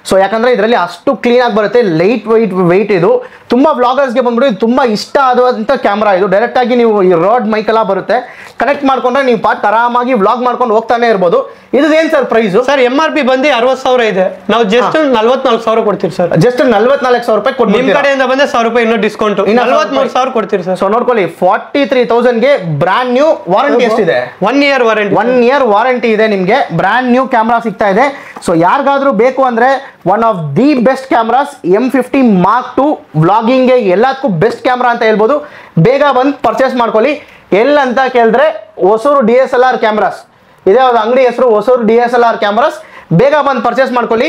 ಸೊ ಯಾಕಂದ್ರೆ ಇದರಲ್ಲಿ ಅಷ್ಟು ಕ್ಲೀನ್ ಆಗಿ ಬರುತ್ತೆ, ಲೈಟ್ ವೆಯ್ಟ್ ಇದು. ತುಂಬಾ ಬ್ಲಾಗರ್ಸ್ಗೆ ಬಂದ್ಬಿಟ್ಟು ಇದು ತುಂಬಾ ಇಷ್ಟ ಆದಂತ ಕ್ಯಾಮ್ರಾ ಇದು. ಡೈರೆಕ್ಟ್ ಆಗಿ ನೀವು ಈ ರೋಡ್ ಮೈಕ್ ಎಲ್ಲ ಬರುತ್ತೆ, ಕನೆಕ್ಟ್ ಮಾಡ್ಕೊಂಡ್ರೆ ನೀವು ಪಾಟ್ ಆರಾಮಾಗಿ ವ್ಲಾಗ್ ಮಾಡ್ಕೊಂಡು ಹೋಗ್ತಾನೆ ಇರ್ಬೋದು. ಇದು ಏನ್ ಸರ್ ಪ್ರೈಸ್? ಸರ್ MRP ಬಂದು 60,000 ಇದೆ, ನಾವು ಜಸ್ಟ್ 44,000 ಕೊಡ್ತೀವಿ ಸರ್. ಜಸ್ಟ್ 44,000 ರೂಪಾಯಿ ಕೊಡ್ತೀವಿ. ನಿಮ್ ಕಡೆಯಿಂದ ಬಂದ್ರೆ 1,000 ರೂಪಾಯಿ ಇನ್ನೂ ಡಿಸ್ಕೌಂಟ್, 43,000 ಕೊಡ್ತೀರಿ ಸರ್. ಸೊ ನೋಡ್ಕೊಳ್ಳಿ, 43,000ಗೆ ಬ್ರ್ಯಾಂಡ್ ನ್ಯೂ ವಾರಂಟಿ ಎಷ್ಟಿದೆ? 1 year ವಾರಂಟಿ. 1 year ವಾರಂಟಿ ಇದೆ ನಿಮ್ಗೆ. ಬ್ರ್ಯಾಂಡ್ ನ್ಯೂ ಕ್ಯಾಮ್ರಾ ಸಿಗ್ತಾ ಇದೆ. ಸೊ ಯಾರಿಗಾದ್ರೂ ಬೇಕು ಅಂದ್ರೆ one of the best cameras M50 Mark II. ವ್ಲಾಗಿಂಗ್ಗೆ ಎಲ್ಲದಕ್ಕೂ ಬೆಸ್ಟ್ ಕ್ಯಾಮ್ರಾ ಅಂತ ಹೇಳ್ಬೋದು. ಬೇಗ ಬಂದು ಪರ್ಚೇಸ್ ಮಾಡ್ಕೊಳ್ಳಿ. ಎಲ್ಲಂತ ಕೇಳಿದ್ರೆ ಹೊಸೂರು DSLR ಕ್ಯಾಮ್ರಾಸ್ ಇದೆ, ಅದು ಅಂಗಡಿ ಹೆಸರು ಹೊಸೂರು DSLR ಕ್ಯಾಮ್ರಾಸ್. ಬೇಗ ಬಂದು ಪರ್ಚೇಸ್ ಮಾಡ್ಕೊಳ್ಳಿ.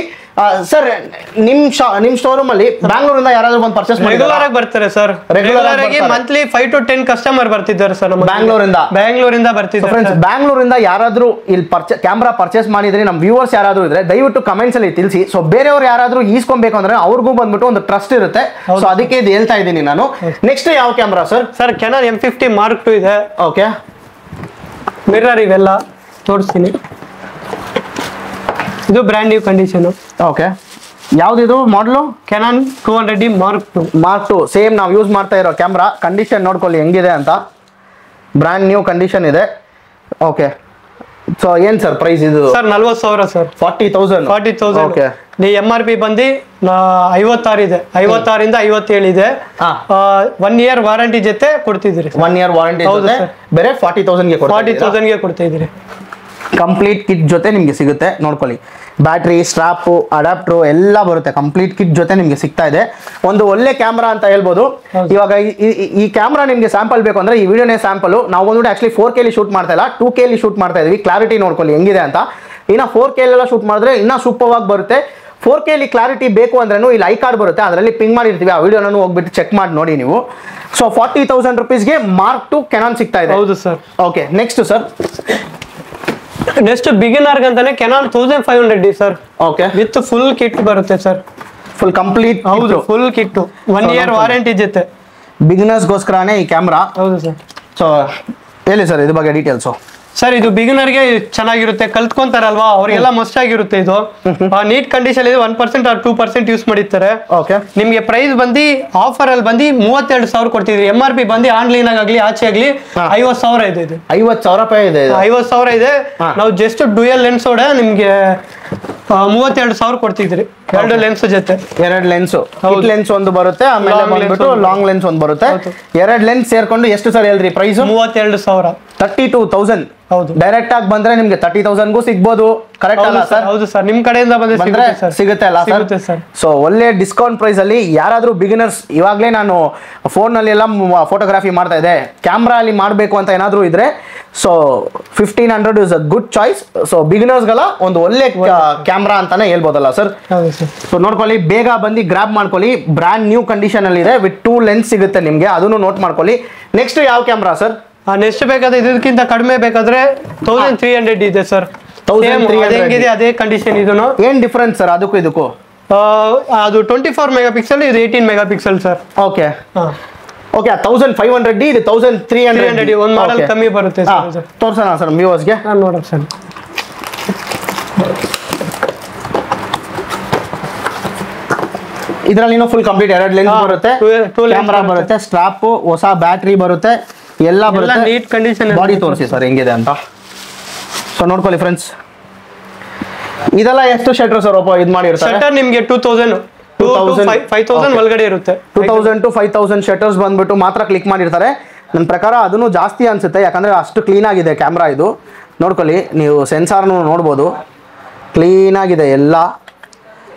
ಸರ್ ನಿಮ್ ಶೋರೂಮ್ ಅಲ್ಲಿ ಬ್ಯಾಂಗ್ಳೂರಿಂದ ಯಾರಾದ್ರೂ ಬಂದು ಪರ್ಚೇಸ್ ರೆಗ್ಯುಲರ್ ಆಗಿ ಬರ್ತಾರೆ ಸರ್. ರೆಗ್ಯುಲರ್ ಆಗಿ ಮಂತ್ಲಿ 5 to 10 ಕಸ್ಟಮರ್ ಬರ್ತಿದ್ದಾರೆ ಸರ್ ನಮ್ಮ ಬ್ಯಾಂಗ್ಳೂರಿಂದ ಬರ್ತಿದ್ದಾರೆ. ಫ್ರೆಂಡ್ಸ್, ಬ್ಯಾಂಗ್ಳೂರಿಂದ ಯಾರಾದ್ರೂ ಇಲ್ಲಿ ಕ್ಯಾಮ್ರಾ ಪರ್ಚೇಸ್ ಮಾಡಿದ್ರೆ ನಮ್ಮ ವ್ಯೂವರ್ಸ್ ಯಾರಾದ್ರೂ ಇದ್ರೆ ದಯವಿಟ್ಟು ಕಮೆಂಟ್ಸ್ ಅಲ್ಲಿ ತಿಳಿಸಿ. ಸೊ ಬೇರೆಯವ್ರು ಯಾರಾದ್ರೂ ಈಸ್ಕೊಬೇಕು ಅಂದ್ರೆ ಅವ್ರಿಗೂ ಬಂದ್ಬಿಟ್ಟು ಒಂದು ಟ್ರಸ್ಟ್ ಇರುತ್ತೆ. ಸೊ ಅದಕ್ಕೆ ಇದು ಹೇಳ್ತಾ ಇದ್ದೀನಿ ನಾನು. ನೆಕ್ಸ್ಟ್ ಯಾವ camera sir? Sir Canon M50 Mark II ಇದೆ. ಓಕೆ, ಮಿರರ್ ಇವೆಲ್ಲ ತೋರಿಸ್ತೀನಿ. ಇದು ಬ್ರ್ಯಾಂಡ್ ನ್ಯೂ ಕಂಡೀಷನ್. ಓಕೆ, ಯಾವ್ದಿದು ಮಾಡಲು? Canon 200D Mark II. Same ನಾವು ಯೂಸ್ ಮಾಡ್ತಾ ಇರೋ ಕ್ಯಾಮ್ರಾ. ಕಂಡೀಷನ್ ನೋಡ್ಕೊಳ್ಳಿ ಹೆಂಗಿದೆ ಅಂತ, ಬ್ರ್ಯಾಂಡ್ ನ್ಯೂ ಕಂಡೀಷನ್ ಇದೆ. ಓಕೆ, ಸೊ ಏನ್ ಸರ್ ಪ್ರೈಸ್ ಇದು? Sir 40,000 sir. 40,000. ಓಕೆ, MRP ಬಂದು 56 ಇದೆ, 56 ಇಂದ 57 ಇದೆ. 1 year ವಾರಂಟಿ ಜೊತೆ ಕೊಡ್ತಿದ್ದೀರಿ. 1 year ವಾರಂಟಿ ಬೇರೆ 40,000ಗೆ ಕೊಡ್ತಾ ಇದ್ದೀರಿ. ಕಂಪ್ಲೀಟ್ ಕಿಟ್ ಜೊತೆ ನಿಮ್ಗೆ ಸಿಗುತ್ತೆ. ನೋಡ್ಕೊಳ್ಳಿ, ಬ್ಯಾಟ್ರಿ, ಸ್ಟ್ರಾಪು, ಅಡಾಪ್ಟರ್ ಎಲ್ಲ ಬರುತ್ತೆ. ಕಂಪ್ಲೀಟ್ ಕಿಟ್ ಜೊತೆ ನಿಮ್ಗೆ ಸಿಗ್ತಾ ಇದೆ. ಒಂದು ಒಳ್ಳೆ ಕ್ಯಾಮ್ರಾ ಅಂತ ಹೇಳ್ಬೋದು. ಇವಾಗ ಈ ಕ್ಯಾಮ್ರಾ ನಿಮ್ಗೆ ಸ್ಯಾಂಪಲ್ ಬೇಕು ಅಂದ್ರೆ ಈ ವಿಡಿಯೋನೇ ಸ್ಯಾಂಪಲ್. ನಾವು ಬಂದ್ಬಿಟ್ಟು ಆಕ್ಚುಲಿ 4K ಶೂಟ್ ಮಾಡ್ತಾ ಇಲ್ಲ, 2K ಶೂಟ್ ಮಾಡ್ತಾ ಇದೀವಿ. ಕ್ಲಾರಿಟಿ ನೋಡ್ಕೊಳ್ಳಿ ಹೆಂಗಿದೆ ಅಂತ. ಇನ್ನು 4K ಎಲ್ಲ ಶೂಟ್ ಮಾಡಿದ್ರೆ ಇನ್ನೂ ಸೂಪರ್ ಆಗಿ ಬರುತ್ತೆ. 4K ಅಲ್ಲಿ ಕ್ಲಾರಿಟಿ ಬೇಕು ಅಂದ್ರೂ ಇಲ್ಲಿ ಐ ಕಾರ್ಡ್ ಬರುತ್ತೆ, ಅದರಲ್ಲಿ ಪಿಂಗ್ ಮಾಡಿರ್ತೀವಿ, ಆ ವಿಡಿಯೋನ ಹೋಗ್ಬಿಟ್ಟು ಚೆಕ್ ಮಾಡಿ ನೋಡಿ ನೀವು. ಸೊ 40,000 rupeesಗೆ Mark II ಕೆನಾನ್ ಸಿಗ್ತಾ ಇದೆ. ಹೌದು sir. Okay, next sir, next beginner ಅಂತಾನೆ Canon 1500D sir. Okay, with full kit ಬರುತ್ತೆ ಸರ್, ಫುಲ್ ಕಂಪ್ಲೀಟ್. ಹೌದು, ಫುಲ್ ಕಿಟ್, 1 year ವಾರಂಟಿ ಜೊತೆ. ಬಿಗಿನರ್ಸ್ಗೋಸ್ಕರನೇ ಈ ಕ್ಯಾಮ್ರಾ. ಹೌದು ಸರ್. ಸೊ ಹೇಳಿ ಸರ್ ಇದ್ರ ಬಗ್ಗೆ ಡೀಟೇಲ್ಸು. ಸರ್ ಇದು ಬಿಗಿನರ್ಗೆ ಚೆನ್ನಾಗಿರುತ್ತೆ, ಕಲ್ತ್ಕೊಂತಾರಲ್ವಾ ಅವ್ರಿಗೆಲ್ಲ ಮಸ್ಟ್ ಆಗಿರುತ್ತೆ. ಇದು ನೀಟ್ ಕಂಡೀಷನ್ ಇದೆ, 1% or 2% ಯೂಸ್ ಮಾಡಿರ್ತಾರೆ. ಓಕೆ, ನಿಮ್ಗೆ ಪ್ರೈಸ್ ಬಂದು ಆಫರ್ ಅಲ್ಲಿ ಬಂದು 32,000 ಕೊಡ್ತಿದ್ರಿ. MRP ಬಂದು ಆನ್ಲೈನ್ ಆಗಲಿ ಆಚೆ ಆಗ್ಲಿ 50,000 ಇದೆ. ಇದು 50,000 ರೂಪಾಯಿ ಇದೆ. 50,000 ಇದೆ. ನಾವು ಜಸ್ಟ್ ಡ್ಯೂಯಲ್ ಲೆನ್ಸ್ ಓಡ ನಿಮ್ಗೆ 32,000 ಕೊಡ್ತಿದ್ರಿ, 2 ಲೆನ್ಸ್ ಜೊತೆ. 2 ಲೆನ್ಸ್, ಲೆನ್ಸ್ ಒಂದು ಬರುತ್ತೆ, ಆಮೇಲೆ ಬಂದ್ಬಿಟ್ಟು ಲಾಂಗ್ ಲೆನ್ಸ್ ಒಂದು ಬರುತ್ತೆ. 2 ಲೆನ್ಸ್ ಸೇರ್ಕೊಂಡು ಎಷ್ಟು ಸರ್ ಹೇಳ್ರಿ ಪ್ರೈಸ್? 32,000. 32,000. ಹೌದು, ಡೈರೆಕ್ಟ್ ಆಗಿ ಬಂದ್ರೆ ನಿಮ್ಗೆ 30,000ಗೂ ಸಿಗ್ಬೋದು. ಕರೆಕ್ಟ್ ಅಲ್ಲ ಸರ್? ಹೌದು ಸರ್, ನಿಮ್ ಕಡೆಯಿಂದ ಬಂದ್ರೆ ಸಿಗುತ್ತೆ ಅಲ್ಲ ಸರ್? ಸೊ ಒಳ್ಳೆ ಡಿಸ್ಕೌಂಟ್ ಪ್ರೈಸ್ ಅಲ್ಲಿ ಯಾರಾದ್ರೂ ಬಿಗಿನರ್ಸ್, ಇವಾಗಲೇ ನಾನು ಫೋನ್ ನಲ್ಲಿ ಎಲ್ಲ ಫೋಟೋಗ್ರಫಿ ಮಾಡ್ತಾ ಇದೆ, ಕ್ಯಾಮ್ರಾ ಅಲ್ಲಿ ಮಾಡಬೇಕು ಅಂತ ಏನಾದ್ರೂ ಇದ್ರೆ so 1500 is a good choice. So ಬಿಗಿನರ್ಸ್ಗಳ ಒಂದು ಒಳ್ಳೆ ಕ್ಯಾಮ್ರಾ ಅಂತಾನೆ ಹೇಳ್ಬೋದಲ್ಲ ಸರ್? ಸೊ ನೋಡ್ಕೊಳ್ಳಿ, ಬೇಗ ಬಂದು ಗ್ರಾಬ್ ಮಾಡ್ಕೊಳ್ಳಿ. ಬ್ರ್ಯಾಂಡ್ ನ್ಯೂ ಕಂಡೀಷನ್ ಅಲ್ಲಿ ಇದೆ, ವಿತ್ 2 ಲೆನ್ಸ್ ಸಿಗುತ್ತೆ ನಿಮ್ಗೆ, ಅದನ್ನು ನೋಟ್ ಮಾಡ್ಕೊಳ್ಳಿ. ನೆಕ್ಸ್ಟ್ ಯಾವ ಕ್ಯಾಮ್ರಾ ಸರ್? ನೆಕ್ಸ್ಟ್ ಬೇಕಾದ್ರೆ ಇದಕ್ಕಿಂತ ಕಡಿಮೆ ಬೇಕಾದ್ರೆ 1300 ಇದೆ ಸರ್. 1300 ಅದೇ ಕಂಡೀಷನ್. ಇದನ್ನು ಏನ್ ಡಿಫರೆನ್ಸ್ ಸರ್ ಅದಕ್ಕೂ ಇದಕ್ಕೂ? ಅದು 24 ಮೆಗಾಪಿಕ್ಸೆಲ್, ಇದು 18 megapixel sir. Okay okay, 1500D, ಇದು 1300. ಒಂದು ಮಾಡೆಲ್ ಕಮ್ಮಿ ಬರುತ್ತೆ ಸರ್. ತೋರ್ಸೋಣ ಸರ್ ವ್ಯೂವರ್ಸ್ಗೆ? ನೋಡೋಣ ಸರ್. ಇದರಲ್ಲಿ ಫುಲ್ ಕಂಪ್ಲೀಟ್ 2 ಲೆನ್ಸ್ ಬರುತ್ತೆ, ಕ್ಯಾಮ್ರಾ ಬರುತ್ತೆ, ಸ್ಟ್ರಾಪ್, ಹೊಸ ಬ್ಯಾಟ್ರಿ ಬರುತ್ತೆ, ಎಲ್ಲ ಬರುತ್ತೆ. Neat condition. ಬಾಡಿ ತೋರಿಸಿ ಸರ್ ಹೆಂಗಿದೆ ಅಂತ. ಸೊ ನೋಡ್ಕೊಳ್ಳಿ ಫ್ರೆಂಡ್ಸ್, ಇದೆಲ್ಲ ಎಷ್ಟು ಶಟರ್ ಸರ್ ಇದು ಮಾಡಿರ್ತಾರೆ? ಶಟರ್ ನಿಮಗೆ 2000 5,000 ಒಳಗಡೆ ಇರುತ್ತೆ. 2000 to 5,000 ಶಟರ್ಸ್ ಬಂದ್ಬಿಟ್ಟು ಮಾತ್ರ ಕ್ಲಿಕ್ ಮಾಡಿರ್ತಾರೆ. ನನ್ನ ಪ್ರಕಾರ ಅದನ್ನು ಜಾಸ್ತಿ ಅನ್ಸುತ್ತೆ, ಯಾಕಂದ್ರೆ ಅಷ್ಟು ಕ್ಲೀನ್ ಆಗಿದೆ ಕ್ಯಾಮ್ರಾ. ಇದು ನೋಡ್ಕೊಳ್ಳಿ, ನೀವು ಸೆನ್ಸಾರ್ನು ನೋಡ್ಬೋದು, ಕ್ಲೀನ್ ಆಗಿದೆ ಎಲ್ಲ.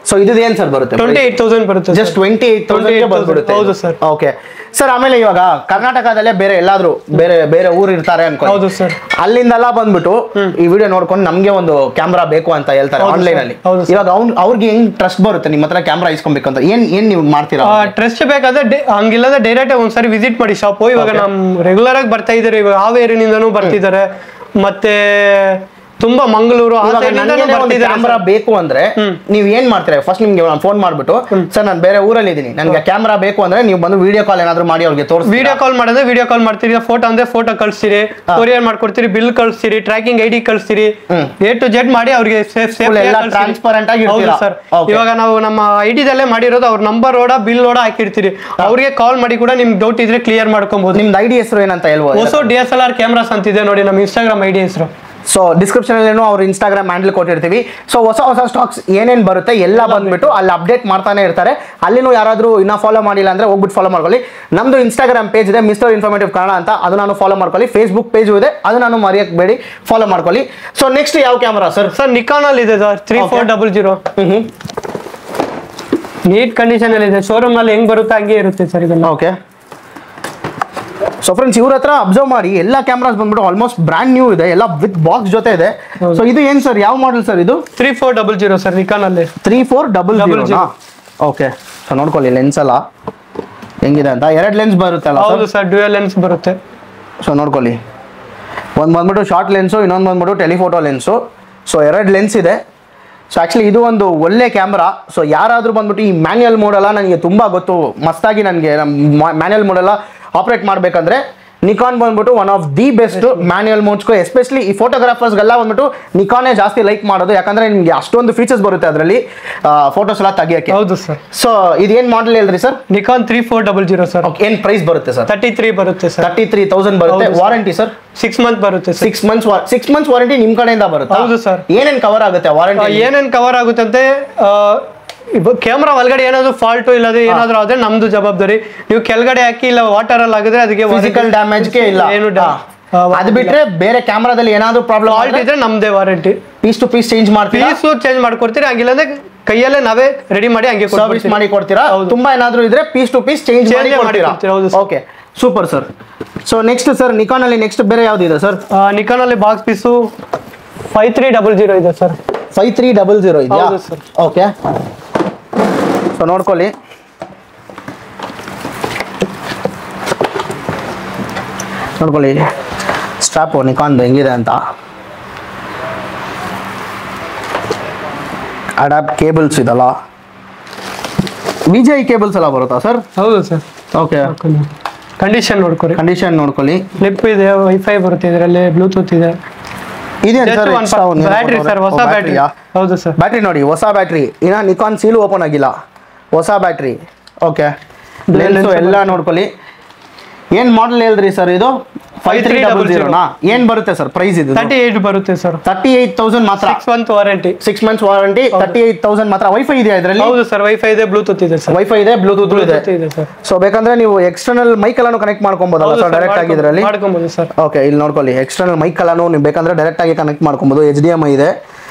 ಸೊ ಇದು ಏನ್ ಸರ್ ಬರುತ್ತೆ? 28,000 ಬರುತ್ತೆ. ಜಸ್ಟ್ 28,000 ಬಂದ್ಬಿಡುತ್ತೆ. ಹೌದು ಸರ್. ಓಕೆ ಸರ್, ಆಮೇಲೆ ಇವಾಗ ಕರ್ನಾಟಕದಲ್ಲೇ ಬೇರೆ ಎಲ್ಲಾದ್ರೂ ಬೇರೆ ಊರು ಇರ್ತಾರೆ ಅನ್ಕೊಳ್ಳಿ. ಹೌದು ಸರ್. ಅಲ್ಲಿಂದೆಲ್ಲ ಬಂದ್ಬಿಟ್ಟು ಈ ವಿಡಿಯೋ ನೋಡ್ಕೊಂಡು ನಮ್ಗೆ ಒಂದು ಕ್ಯಾಮ್ರಾ ಬೇಕು ಅಂತ ಹೇಳ್ತಾರೆ ಆನ್ಲೈನ್ ಅಲ್ಲಿ. ಇವಾಗ ಅವ್ರಿಗೆ ಹೆಂಗ್ ಟ್ರಸ್ಟ್ ಬರುತ್ತೆ ನಿಮ್ಮ ಹತ್ರ ಕ್ಯಾಮ್ರಾ ಇಸ್ಕೊಬೇಕು ಅಂತ? ಏನ್ ನೀವು ಮಾಡ್ತೀರಾ? ಟ್ರಸ್ಟ್ ಬೇಕಾದ್ರೆ ಹಂಗಿಲ್ಲದೆ ಡೈರೆಕ್ಟ್ ಒಂದ್ಸರಿ ವಿಸಿಟ್ ಮಾಡಿ ಶಾಪ್. ಇವಾಗ ನಮ್ ರೆಗ್ಯುಲರ್ ಆಗಿ ಬರ್ತಾ ಇದಾರೆ, ಇವಾಗ ಹಾವೇರಿನಿಂದನೂ ಬರ್ತಿದ್ದಾರೆ, ಮತ್ತೆ ತುಂಬಾ ಮಂಗಳೂರು ಕ್ಯಾಮ್ರಾ ಬೇಕು ಅಂದ್ರೆ ನೀವ್ ಏನ್ ಮಾಡ್ತೀರಾ? ಫಸ್ಟ್ ನಿಮ್ಗೆ ಫೋನ್ ಮಾಡ್ಬಿಟ್ಟು, ಸರ್ ನಾನು ಬೇರೆ ಊರಲ್ಲಿ ಇದೀನಿ, ನನ್ಗೆ ಕ್ಯಾಮ್ರಾ ಬೇಕು ಅಂದ್ರೆ ನೀವು ಬಂದು ವಿಡಿಯೋ ಕಾಲ್ ಏನಾದ್ರು ಮಾಡಿ ಅವ್ರಿಗೆ ತೋರಿಸಿ. ವಿಡಿಯೋ ಕಾಲ್ ಮಾಡಿದ್ರೆ ವಿಡಿಯೋ ಕಾಲ್ ಮಾಡ್ತೀರಿ, ಫೋಟೋ ಅಂದ್ರೆ ಫೋಟೋ ಕಳಿಸ್ತೀರಿ, ಕೊರಿಯರ್ ಮಾಡ್ಕೊಡ್ತೀರಿ, ಬಿಲ್ ಕಳಿಸ್ತೀರಿ, ಟ್ರ್ಯಾಕಿಂಗ್ ID ಕಳಿಸ್ತೀರಿ, A to Z ಮಾಡಿ ಅವ್ರಿಗೆ ಟ್ರಾನ್ಸ್ಪರೆಂಟ್ ಆಗಿ. ಸರ್ ಇವಾಗ ನಾವು ನಮ್ಮ ID ದಲ್ಲೇ ಮಾಡಿರೋದು, ಅವ್ರ ನಂಬರ್ ಓಡ ಬಿಲ್ ಓಡ ಹಾಕಿರ್ತೀರಿ, ಅವ್ರಿಗೆ ಕಾಲ್ ಮಾಡಿ ಕೂಡ ನಿಮ್ಗೆ ಡೌಟ್ ಇದ್ರೆ ಕ್ಲಿಯರ್ ಮಾಡ್ಕೊಬಹುದು. ನಿಮ್ದು ID ಹೆಸರು ಏನಂತ ಹೇಳ್ಬೋದು? ಹೊಸ DSLR ಕ್ಯಾಮ್ರಾಸ್ ಅಂತಿದೆ ನೋಡಿ, ನಮ್ಮ Instagram ID ಹೆಸರು. ಸೊ ಡಿಸ್ಕ್ರಿಪ್ಷನ್ ಅಲ್ಲಿ ಅವ್ರ Instagram ಹ್ಯಾಂಡಲ್ ಕೊಟ್ಟಿರ್ತೀವಿ. ಸೊ ಹೊಸ ಸ್ಟಾಕ್ಸ್ ಏನೇನ್ ಬರುತ್ತೆ ಎಲ್ಲ ಬಂದ್ಬಿಟ್ಟು ಅಲ್ಲಿ ಅಪ್ಡೇಟ್ ಮಾಡ್ತಾನೆ ಇರ್ತಾರೆ. ಅಲ್ಲಿನೂ ಯಾರಾದ್ರೂ ಇನ್ನ ಫಾಲೋ ಮಾಡಿಲ್ಲ ಅಂದ್ರೆ ಹೋಗ್ಬಿಟ್ಟು ಫಾಲೋ ಮಾಡ್ಕೊಳ್ಳಿ. ನಮ್ದು Instagram ಪೇಜ್ ಇದೆ, ಮಿಸ್ಟರ್ ಇನ್ಫಾರ್ಮೇಟಿವ್ ಕನ್ನಡ ಅಂತ, ಅದು ನಾನು ಫಾಲೋ ಮಾಡ್ಕೊಳ್ಳಿ. Facebook ಪೇಜ್ ಇದೆ, ಅದು ನಾನು ಮರೆಯಕ್ಕೆ ಬೇಡಿ, ಫಾಲೋ ಮಾಡ್ಕೊಳ್ಳಿ. ಸೊ ನೆಕ್ಸ್ಟ್ ಯಾವ ಕ್ಯಾಮ್ರಾ ಸರ್? ಸರ್ ನಿಕಾನ್ ಅಲ್ಲಿ ಇದೆ ಸರ್ 3400. ನೀಟ್ ಕಂಡೀಷನ್ ಅಲ್ಲಿ ಇದೆ, ಶೋರೂಮ್ ಅಲ್ಲಿ ಹೆಂಗ್ ಬರುತ್ತೆ ಹಂಗೆ ಇರುತ್ತೆ ಸರ್ ಇದನ್ನ. ಓಕೆ, ಸೊ ಫ್ರೆಂಡ್ಸ್ ಇವ್ರ ಹತ್ರ ಅಬ್ಸರ್ವ್ ಮಾಡಿ, ಎಲ್ಲ ಕ್ಯಾಮ್ರಾಸ್ ಬಂದ್ಬಿಟ್ಟು ಆಲ್ಮೋಸ್ಟ್ ಬ್ರ್ಯಾಂಡ್ ನ್ಯೂ ಇದೆ, ಎಲ್ಲ ವಿತ್ ಬಾಕ್ಸ್ ಜೊತೆ ಇದೆ. ಸೊ ಇದು ಏನ್ ಸರ್, ಯಾವ ಮಾಡೆಲ್ ಸರ್ ಇದು? 3400 ಸರ್, ನಿಕಾನ್ ಅಲ್ಲಿ 3400. ಓಕೆ, ಸೊ ನೋಡ್ಕೊಳ್ಳಿ ಲೆನ್ಸ್ ಎಲ್ಲ ಹೆಂಗಿದೆ ಅಂತ. 2 ಲೆನ್ಸ್ ಬರುತ್ತೆ ಅಲ್ಲ? ಹೌದು ಸರ್, ಡ್ಯುಯಲ್ ಲೆನ್ಸ್ ಬರುತ್ತೆ. ಸೊ ನೋಡ್ಕೊಳ್ಳಿ, ಒಂದು ಬಂದ್ಬಿಟ್ಟು ಶಾರ್ಟ್ ಲೆನ್ಸು, ಇನ್ನೊಂದು ಬಂದ್ಬಿಟ್ಟು ಟೆಲಿಫೋಟೋ ಲೆನ್ಸು. ಸೊ 2 ಲೆನ್ಸ್ ಇದೆ. ಸೊ ಆ್ಯಕ್ಚುಲಿ ಇದು ಒಂದು ಒಳ್ಳೆ ಕ್ಯಾಮ್ರಾ. ಸೊ ಯಾರಾದರೂ ಬಂದ್ಬಿಟ್ಟು ಈ ಮ್ಯಾನ್ಯಲ್ ಮೋಡೆಲ್ಲ ನನಗೆ ತುಂಬ ಗೊತ್ತು, ಮಸ್ತಾಗಿ ನನಗೆ ಮ್ಯಾನ್ಯಲ್ ಮೋಡೆಲ್ಲ ಆಪರೇಟ್ ಮಾಡಬೇಕಂದ್ರೆ ನಿಕಾನ್ ಬಂದ್ಬಿಟ್ಟು one of the best manual ಮೋಡ್ಸ್ಗೂ, ಎಸ್ಪೆಷಲಿ ಈ ಫೋಟೋಗ್ರಾಫರ್ಸ್ಗೆಲ್ಲ ಬಂದ್ಬಿಟ್ಟು ನಿಕಾನೇ ಜಾಸ್ತಿ ಲೈಕ್ ಮಾಡೋದು, ಯಾಕಂದ್ರೆ ನಿಮಗೆ ಅಷ್ಟೊಂದು ಫೀಚರ್ಸ್ ಬರುತ್ತೆ ಅದರಲ್ಲಿ ಫೋಟೋಸ್ ಎಲ್ಲ ತೆಗಿಯೋಕ್ಕೆ. ಹೌದು ಸರ್. ಸೊ ಇದೇನು ಮಾಡಲ್ ಹೇಳ್ರಿ ಸರ್? Nikon 3400 sir. ಏನು ಪ್ರೈಸ್ ಬರುತ್ತೆ ಸರ್? 33 ಬರುತ್ತೆ ಸರ್. 33,000 ಬರುತ್ತೆ. ವಾರಂಟಿ ಸರ್ 6 ಮಂತ್ ಬರುತ್ತೆ. 6 ಮಂತ್ಸ್ ವಾರಂಟಿ ನಿಮ್ಮ ಕಡೆಯಿಂದ ಬರುತ್ತೆ? ಹೌದು ಸರ್. ಏನೇನು ಕವರ್ ಆಗುತ್ತೆ ವಾರಂಟಿ? ಏನೇನು ಕವರ್ ಆಗುತ್ತೆ ಅಂತ, ಕ್ಯಾಮ್ರಾ ಒಳಗಡೆ ಏನಾದ್ರು ಫಾಲ್ಟ್ ಇಲ್ಲದೆ ಏನಾದ್ರು ಆದ್ರೆ ನಮ್ದು ಜವಾಬ್ದಾರಿ. ನೀವು ಕೆಳಗಡೆ ಹಾಕಿ ಇಲ್ಲ ವಾಟರ್ ಅಲ್ಲಿ ಆಗಿದ್ರೆ ಅದಕ್ಕೆ ಫಿಸಿಕಲ್ ಡ್ಯಾಮೇಜ್ಗೆ ಇಲ್ಲ, ಏನು ಅದು ಬಿಟ್ರೆ ಬೇರೆ ಕ್ಯಾಮ್ರಾದಲ್ಲಿ ಏನಾದ್ರು ಪ್ರಾಬ್ಲಮ್ ಫಾಲ್ಟ್ ಇದ್ರೆ ನಮ್ದೇ warranty. Piece to piece change ಮಾಡ್ತೀರಾ? ಪೀಸ್ ಚೇಂಜ್ ಮಾಡ್ಕೊಡ್ತೀರಿ, ಹಂಗಿಲ್ಲ ಅಂದ್ರೆ ಕೈಯಲ್ಲೇ ನಾವೇ ರೆಡಿ ಮಾಡಿ ಹಂಗೆ ಸರ್ವಿಸ್ ಮಾಡಿ ಕೊಡ್ತೀರಾ? ತುಂಬಾ ಏನಾದ್ರು ಇದ್ರೆ ಪೀಸ್ ಟು ಪೀಸ್ ಚೇಂಜ್ ಮಾಡಿ ಕೊಡ್ತೀರಾ? Okay, super sir. So next sir Nikon ಅಲ್ಲಿ ನೆಕ್ಸ್ಟ್ ಬೇರೆ ಯಾವ್ದು ಇದೆ ಸರ್? ನಿಕಾನ್ ಅಲ್ಲಿ ಬಾಕ್ಸ್ ಪೀಸು 5300 ಇದೆ ಸರ್. 5300 ಇದೆಯಾ? ಹೌದು ಸರ್. ಓಕೆ, ಸೊ ನೋಡ್ಕೊಳ್ಳಿ. ನೋಡ್ಕೊಳ್ಳಿ ಸ್ಟ್ರಾಪು ನಿಕಾನ್ದು ಹೆಂಗಿದೆ ಅಂತ. ಅಡಾಪ್ಟ್ ಕೇಬಲ್ಸ್ ಇದಲ್ಲ, ವಿಜಯ್ ಕೇಬಲ್ಸ್ ಎಲ್ಲ ಬರುತ್ತಾ ಸರ್? ಹೌದು ಸರ್. ಓಕೆ, ಕಂಡೀಷನ್ ನೋಡ್ಕೊರಿ. ಕಂಡೀಷನ್ ನೋಡ್ಕೊಳ್ಳಿ. ಫ್ಲಿಪ್ ಇದೆ, ವೈಫೈ ಬರುತ್ತೆ ಇದರಲ್ಲಿ, ಬ್ಲೂಟೂತ್ ಇದೆ. ಇದೇನು ಸರ್? ಬ್ಯಾಟ್ರಿ ಸರ್, ಹೊಸ ಬ್ಯಾಟ್ರಿ. ಹೌದು ಸರ್. ಬ್ಯಾಟ್ರಿ ನೋಡಿ, ಹೊಸ ಬ್ಯಾಟ್ರಿ, ಇನ್ನ ನಿಕಾನ್ ಸೀಲು ಓಪನ್ ಆಗಿಲ್ಲ, ಹೊಸ ಬ್ಯಾಟ್ರಿ. ಓಕೆ, ಲೆನ್ಸು ಎಲ್ಲ ನೋಡ್ಕೊಳ್ಳಿ. ಏನ್ ಮಾಡೆಲ್ ಹೇಳಿದ್ರಿ ಸರ್ ಇದು? 5300 ಏನ್ ಬರುತ್ತೆ ಸರ್ ಪ್ರೈಸ್ ಇದು? 38 ಬರುತ್ತೆ ಸರ್. 38,000 ಮಾತ್ರ. 6 month ವಾರಂಟಿ. 6 months ವಾರಂಟಿ, 38,000 ಮಾತ್ರ. ವೈಫೈ ಇದೆಯಾ ಇದರಲ್ಲಿ? ಹೌದು ಸರ್, ವೈಫೈ ಇದೆ, ಬ್ಲೂಟೂತ್ ಇದೆ ಸರ್. ವೈಫೈ ಇದೆ, ಬ್ಲೂಟೂತ್ ಇದೆ ಸರ್. ಸೊ ಬೇಕಂದ್ರೆ ನೀವು ಎಕ್ಸ್ಟರ್ನಲ್ ಮೈಕ್ ಎಲ್ಲಾನು ಕನೆಕ್ಟ್ ಮಾಡ್ಕೊಬೋದಲ್ಲ ಸರ್ ಡೈರೆಕ್ಟ್ ಆಗಿ ಇದರಲ್ಲಿ? ಮಾಡ್ಕೊಬಹುದು ಸರ್. ಓಕೆ, ಇಲ್ಲಿ ನೋಡ್ಕೊಳ್ಳಿ, ಎಕ್ಸ್ಟರ್ನಲ್ ಮೈಕ್ ಎಲ್ಲಾನು ನೀವು ಬೇಕಂದ್ರೆ ಡೈರೆಕ್ಟ್ ಆಗಿ ಕನೆಕ್ಟ್ ಮಾಡ್ಕೊಬಹುದು. HDMI ಇದೆ,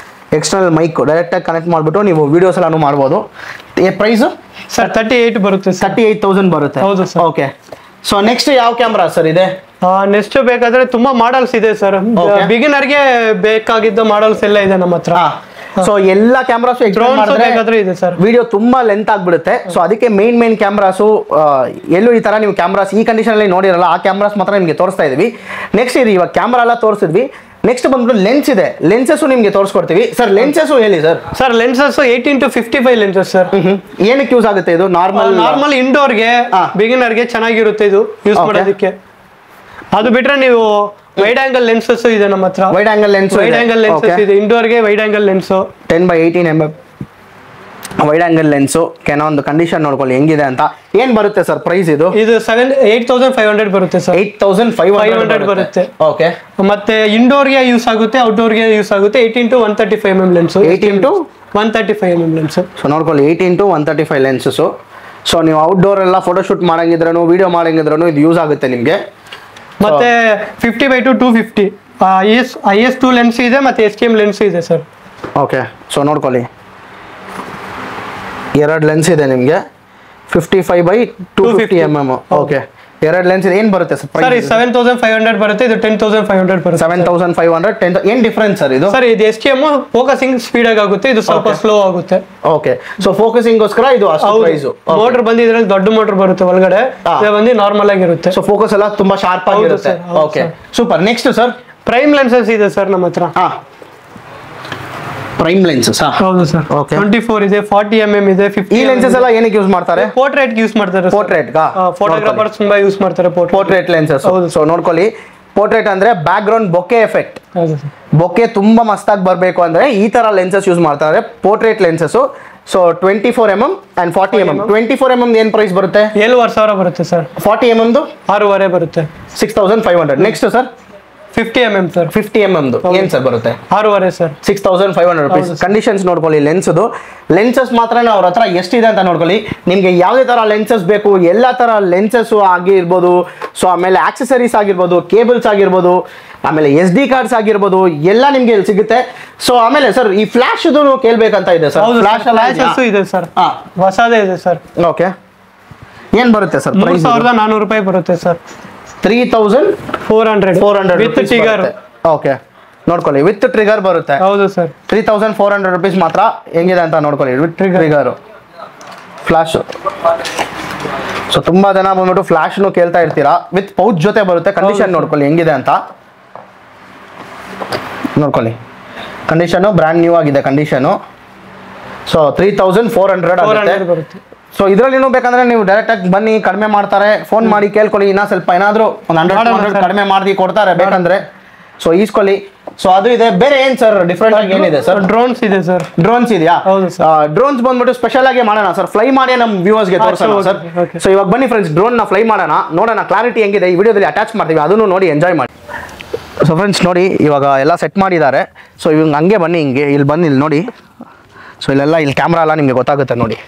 ಎಕ್ಸ್ಟರ್ನಲ್ ಮೈಕ್ ಡೈರೆಕ್ಟ್ ಆಗಿ ಕನೆಕ್ಟ್ ಮಾಡ್ಬಿಟ್ಟು ನೀವು ವಿಡಿಯೋಸ್ ಎಲ್ಲಾನು ಮಾಡ್ಬೋದು. ಪ್ರೈಸ್ ಸರ್ 38 ಬರುತ್ತೆ ಸರ್. 38,000 ಬರುತ್ತೆ. ಹೌದು ಸರ್. ಓಕೆ, ಸೊ ನೆಕ್ಸ್ಟ್ ಯಾವ ಕ್ಯಾಮ್ರಾ ಸರ್ ಇದೆ? ನೆಕ್ಸ್ಟ್ ಬೇಕಾದ್ರೆ ತುಂಬಾ ಮಾಡಲ್ಸ್ ಇದೆ ಸರ್. ಬಿಗಿನರ್ಗೆ ಬೇಕಾಗಿದ್ದ ಮಾಡಲ್ಸ್ ಎಲ್ಲ ಇದೆ ನಮ್ಮ ಹತ್ರ. ಸೊ ಎಲ್ಲ ಕ್ಯಾಮ್ರಾಸ್ ಬೇಕಾದ್ರೆ ಇದೆ ಸರ್. ವಿಡಿಯೋ ತುಂಬಾ ಲೆಂತ್ ಆಗ್ಬಿಡುತ್ತೆ. ಸೊ ಅದಕ್ಕೆ ಮೇನ್ ಕ್ಯಾಮ್ರಾಸು ಎಲ್ಲೂ ಈ ತರ ನೀವು ಕ್ಯಾಮ್ರಾಸ್ ಈ ಕಂಡೀಷನ್ ಅಲ್ಲಿ ನೋಡಿರಲ್ಲ, ಆ ಕ್ಯಾಮ್ರಾಸ್ ಮಾತ್ರ ನಿಮಗೆ ತೋರಿಸ್ತಾ ಇದೀವಿ. ನೆಕ್ಸ್ಟ್ ಇದು ಇವಾಗ ಕ್ಯಾಮ್ರಾ ಎಲ್ಲ ತೋರಿಸಿದ್ವಿ. ನೆಕ್ಸ್ಟ್ ಬಂದ್ಬಿಟ್ಟು ಲೆನ್ಸ್ ಇದೆ, ಲೆನ್ಸಸ್ ನಿಮಗೆ ತೋರಿಸ್ಕೊಡ್ತೀವಿ ಸರ್. ಲೆನ್ಸಸ್ ಹೇಳಿ sir. Sir lenses 18-55 lenses sir. ಏನಕ್ಕೆ ಯೂಸ್ ಆಗುತ್ತೆ ಇದು? ನಾರ್ಮಲ್ ಇಂಡೋರ್ಗೆ, ಬಿಗಿನರ್ಗೆ ಚೆನ್ನಾಗಿರುತ್ತೆ ಇದು ಯೂಸ್ ಮಾಡೋದಕ್ಕೆ. ಅದು ಬಿಟ್ರೆ ನೀವು ವೈಡ್ ಆಂಗಲ್ ಲೆನ್ಸಸ್ ಇದೆ ನಮ್ಮ ಹತ್ರ. ವೈಡ್ ಆಂಗಲ್ ಲೆನ್ಸಸ್ ಇದೆ, ಇಂಡೋರ್ಗೆ wide angle lens 10x18 mm wide angle lens. ಕೆಲವೊಂದು ಕಂಡೀಷನ್ ನೋಡ್ಕೊಳ್ಳಿ ಹೆಂಗಿದೆ ಅಂತ. ಏನ್ ಬರುತ್ತೆ ಸರ್ ಪ್ರೈಸ್ ಇದು? ಇದು 8,500 ಬರುತ್ತೆ ಸರ್. 8,500 ಬರುತ್ತೆ. ಓಕೆ, ಮತ್ತೆ ಇಂಡೋರ್ಗೆ ಯೂಸ್ ಆಗುತ್ತೆ, ಔಟ್ಡೋರ್ಗೆ ಯೂಸ್ ಆಗುತ್ತೆ. 18-135 mm lens. 18-135 mm lens. So ನೋಡ್ಕೊಳ್ಳಿ, 18-135 ಲೆನ್ಸಸ್. ಸೊ ನೀವು ಔಟ್ಡೋರ್ ಎಲ್ಲ ಫೋಟೋಶೂಟ್ ಮಾಡಂಗಿದ್ರೂ, ವಿಡಿಯೋ ಮಾಡಂಗಿದ್ರೂ ಇದು ಯೂಸ್ ಆಗುತ್ತೆ ನಿಮಗೆ. ಮತ್ತೆ 50x250 IS2 ಲೆನ್ಸ್ ಇದೆ, ಮತ್ತೆ SKM ಲೆನ್ಸ್ ಇದೆ ಸರ್. ಓಕೆ, ಸೊ ನೋಡ್ಕೊಳ್ಳಿ, ಎರಡು ಲೆನ್ಸ್ ಇದೆ ನಿಮಗೆ, 55x250 mm. ಓಕೆ, ಎರಡು ಲೆನ್ಸ್ ಇದೆ. ಏನ್ ಬರುತ್ತೆ ಸರ್ ಸರ್? 7,500 ಬರುತ್ತೆ, ಇದು 10,500 ಬರುತ್ತೆ. 7,500 10. ಏನ್ ಡಿಫರೆನ್ಸ್ ಸರ್ ಇದು? ಸರ್ ಇದು SKM ಫೋಕಸಿಂಗ್ ಸ್ಪೀಡ್ ಆಗುತ್ತೆ, ಇದು ಸ್ವಲ್ಪ ಸ್ಲೋ ಆಗುತ್ತೆ. ಓಕೆ, ಸೊ ಫೋಕಸಿಂಗ್ ಗೋಸ್ಕರ ಇದು ಅಷ್ಟು ಪ್ರೈಸ್. ಮೋಟರ್ ಬಂದು ಇದ್ರಲ್ಲಿ ದೊಡ್ಡ ಮೋಟರ್ ಬರುತ್ತೆ ಒಳಗಡೆ, ಇದು ಬಂದು ನಾರ್ಮಲ್ ಆಗಿರುತ್ತೆ. ಸೊ ಫೋಕಸ್ ಎಲ್ಲ ತುಂಬಾ ಶಾರ್ಪ್ ಆಗಿರುತ್ತೆ. Okay, super. Next sir, prime lenses ಇದೆ ಸರ್ ನಮ್ಮ ಹತ್ರ. Prime lenses. ಹೌದು ಸರ್. 24 ಇದೆ, 40 mm ಇದೆ, 50. ಈ ಲೆನ್ಸಸ್ ಎಲ್ಲ ಏನಕ್ಕೆ ಯೂಸ್ ಮಾಡ್ತಾರೆ? ಪೋರ್ಟ್ರೇಟ್ ಯೂಸ್ ಮಾಡ್ತಾರೆ. ಪೋರ್ಟ್ರೇಟ್ ಫೋಟೋಗ್ರಾಫರ್ಸ್ ತುಂಬಾ ಯೂಸ್ ಮಾಡ್ತಾರೆ ಪೋರ್ಟ್ರೇಟ್ ಲೆನ್ಸಸ್. ಸೊ ನೋಡ್ಕೊಳ್ಳಿ, ಪೋರ್ಟ್ರೇಟ್ ಅಂದ್ರೆ background bokeh effect. Bokeh ತುಂಬಾ ಮಸ್ತಾಗಿ ಬರಬೇಕು ಅಂದ್ರೆ ಈ ತರ ಲೆನ್ಸಸ್ ಯೂಸ್ ಮಾಡ್ತಾರೆ, portrait lenses. So 24 mm and 40 mm. 24 mm ಏನ್ ಪ್ರೈಸ್ ಬರುತ್ತೆ? 7,500 ಬರುತ್ತೆ ಸರ್. 40 mm 6,500 ಬರುತ್ತೆ. 6,500. Next sir 50 mm sir. 50 mm ಏನ್ ಸರ್ ಬರುತ್ತೆ? 6,500 ಸರ್. 6,500 rupees. ಕಂಡೀಷನ್ಸ್ ನೋಡ್ಕೊಳ್ಳಿ ಲೆನ್ಸ್ದು. ಲೆನ್ಸಸ್ ಮಾತ್ರ ಅವ್ರ ಹತ್ರ ಎಷ್ಟಿದೆ ಅಂತ ನೋಡ್ಕೊಳ್ಳಿ. ನಿಮ್ಗೆ ಯಾವುದೇ ತರ ಲೆನ್ಸಸ್ ಬೇಕು, ಎಲ್ಲ ತರ ಲೆನ್ಸಸ್ ಆಗಿರ್ಬೋದು. ಸೊ ಆಮೇಲೆ ಆಕ್ಸೆಸರೀಸ್ ಆಗಿರ್ಬೋದು, ಕೇಬಲ್ಸ್ ಆಗಿರ್ಬೋದು, ಆಮೇಲೆ SD ಕಾರ್ಡ್ಸ್ ಆಗಿರ್ಬೋದು, ಎಲ್ಲ ನಿಮ್ಗೆ ಇಲ್ಲಿ ಸಿಗುತ್ತೆ. ಸೊ ಆಮೇಲೆ ಸರ್ ಈ ಫ್ಲಾಶ್ ಕೇಳ್ಬೇಕಂತ ಇದೆ ಸರ್. ಫ್ಲಾಶ್ ಇದೆ ಸರ್, ಹೊಸದೇ ಇದೆ ಸರ್. ಓಕೆ, ಏನ್ ಬರುತ್ತೆ ಸರ್? 3,400 ರೂಪಾಯಿ ಬರುತ್ತೆ ಸರ್. 3,400 with trigger. ಓಕೆ, ನೋಡ್ಕೊಳ್ಳಿ, ವಿತ್ ಟ್ರಿಗರ್ ಬರುತ್ತೆ. ಹೌದು ಸರ್. 3,400 rupees ಮಾತ್ರ. ಹೆಂಗಿದೆ ಅಂತ ನೋಡ್ಕೊಳ್ಳಿ, ವಿತ್ ಟ್ರಿಗರ್ ಫ್ಲಾಶ್. ಸೊ ತುಂಬಾ ಜನ ಬಂದ್ಬಿಟ್ಟು ಫ್ಲಾಶ್ನು ಕೇಳ್ತಾ ಇರ್ತೀರಾ. ವಿತ್ ಪೌಚ್ ಜೊತೆ ಬರುತ್ತೆ. ಕಂಡೀಷನ್ ನೋಡ್ಕೊಳ್ಳಿ ಹೆಂಗಿದೆ ಅಂತ ನೋಡ್ಕೊಳ್ಳಿ. ಕಂಡೀಷನ್ ಬ್ರ್ಯಾಂಡ್ ನ್ಯೂ ಆಗಿದೆ ಕಂಡೀಷನು. ಸೊ 3,400 ಬರುತ್ತೆ. ಸೊ ಇದರಲ್ಲಿ ಬೇಕಂದ್ರೆ ನೀವು ಡೈರೆಕ್ಟ್ ಆಗಿ ಬನ್ನಿ, ಕಡಿಮೆ ಮಾಡ್ತಾರೆ. ಫೋನ್ ಮಾಡಿ ಕೇಳ್ಕೊಳ್ಳಿ, ಇನ್ನ ಸ್ವಲ್ಪ ಏನಾದ್ರು ಒಂದು 100 ಕಡಿಮೆ ಮಾಡಿ ಕೊಡ್ತಾರೆ ಬೇಕಂದ್ರೆ. ಸೊ ಈಸ್ಕೊಳ್ಳಿ. ಸೊ ಅದು ಇದೆ. ಬೇರೆ ಏನ್ ಸರ್ ಡಿಫ್ರೆಂಟ್ ಆಗಿ ಏನಿದೆ ಸರ್? ಡ್ರೋನ್ಸ್ ಇದೆ ಸರ್. ಡ್ರೋನ್ಸ್ ಇದೆಯಾ? ಡ್ರೋನ್ಸ್ ಬಂದ್ಬಿಟ್ಟು ಸ್ಪೆಷಲ್ ಆಗಿ ಮಾಡೋಣ ಸರ್, ಫ್ಲೈ ಮಾಡಿ ನಮ್ಮ ವ್ಯೂವರ್ಸ್ಗೆ ತೋರಿಸೋಣ ಸರ್. ಸೊ ಇವಾಗ ಬನ್ನಿ ಫ್ರೆಂಡ್ಸ್, ಡ್ರೋನ್ ನ ಫ್ಲೈ ಮಾಡೋಣ, ನೋಡೋಣ ಕ್ಲಾರಿಟಿ ಹೆಂಗಿದೆ. ಈ ವಿಡಿಯೋದಲ್ಲಿ ಅಟ್ಯಾಚ್ ಮಾಡ್ತೀವಿ, ಅದನ್ನು ನೋಡಿ ಎಂಜಾಯ್ ಮಾಡಿ. ಸೊ ಫ್ರೆಂಡ್ಸ್ ನೋಡಿ, ಇವಾಗ ಎಲ್ಲ ಸೆಟ್ ಮಾಡಿದ್ದಾರೆ. ಸೊ ಇವಾಗ ಹಂಗೆ ಬನ್ನಿ, ಹಿಂಗೆ ಇಲ್ಲಿ ಬಂದು ಇಲ್ಲಿ ನೋಡಿ. ಸೊ ಇಲ್ಲೆಲ್ಲ ಇಲ್ಲಿ ಕ್ಯಾಮ್ರಾ ಎಲ್ಲ ನಿಮಗೆ ಗೊತ್ತಾಗುತ್ತೆ ನೋಡಿ.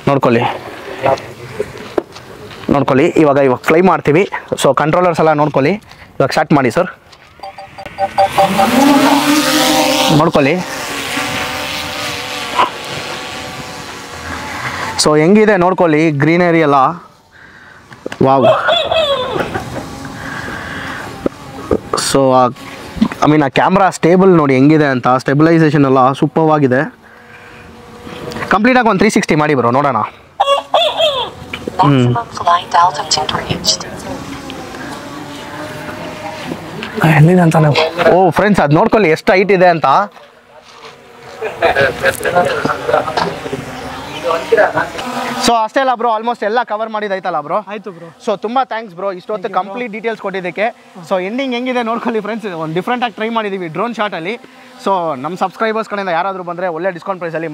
ನೋಡ್ಕೊಳ್ಳಿ ಇವಾಗ ಫ್ಲೈ ಮಾಡ್ತೀವಿ. ಸೊ ಕಂಟ್ರೋಲರ್ಸ್ ಎಲ್ಲ ನೋಡ್ಕೊಳ್ಳಿ. ಇವಾಗ ಸ್ಟಾರ್ಟ್ ಮಾಡಿ ಸರ್. ನೋಡ್ಕೊಳ್ಳಿ. ಸೊ ಹೆಂಗಿದೆ ನೋಡ್ಕೊಳ್ಳಿ, ಗ್ರೀನರಿ ಎಲ್ಲ. ವಾವ್. ಸೊ ಐ ಮೀನ್ ಆ ಕ್ಯಾಮ್ರಾ ಸ್ಟೇಬಲ್ ನೋಡಿ ಹೆಂಗಿದೆ ಅಂತ, ಸ್ಟೆಬಿಲೈಸೇಷನ್ ಎಲ್ಲ ಸೂಪರ್ವಾಗಿದೆ. ಕಂಪ್ಲೀಟಾಗಿ ಒಂದು 360 ಮಾಡಿ ಬ್ರೋ ನೋಡೋಣ. ಓ ಫ್ರೆಂಡ್ಸ್ ಅದು ನೋಡ್ಕೊಳ್ಳಿ ಎಷ್ಟು ಹೈಟ್ ಇದೆ ಅಂತ. ಸೊ ಅಷ್ಟೇ ಅಲ್ಲ ಬ್ರೋ, ಆಲ್ಮೋಸ್ಟ್ ಎಲ್ಲ ಕವರ್ ಮಾಡಿದಾಯ್ತಲ್ಲ ಬ್ರೋ? ಆಯ್ತು ಬ್ರೋ. ಸೊ ತುಂಬಾ ಥ್ಯಾಂಕ್ಸ್ ಬ್ರೋ ಇಷ್ಟೊತ್ತು ಕಂಪ್ಲೀಟ್ ಡೀಟೇಲ್ಸ್ ಕೊಟ್ಟಿದ್ದಕ್ಕೆ. ಸೊ ಎಂಡಿಂಗ್ ಹೆಂಗಿದೆ ನೋಡ್ಕೊಳ್ಳಿ ಫ್ರೆಂಡ್ಸ್, ಒಂದು ಡಿಫ್ರೆಂಟ್ ಆಗಿ ಟ್ರೈ ಮಾಡಿದೀವಿ ಡ್ರೋನ್ ಶಾಟ್ ಅಲ್ಲಿ. ಸೊ ನಮ್ಮ ಸಬ್ಸ್ಕ್ರೈಬರ್ಸ್ ಕಡೆಯಿಂದ ಯಾರಾದರೂ ಬಂದರೆ ಒಳ್ಳೆ ಡಿಸ್ಕೌಂಟ್ ಪ್ರೈಸಲ್ಲಿ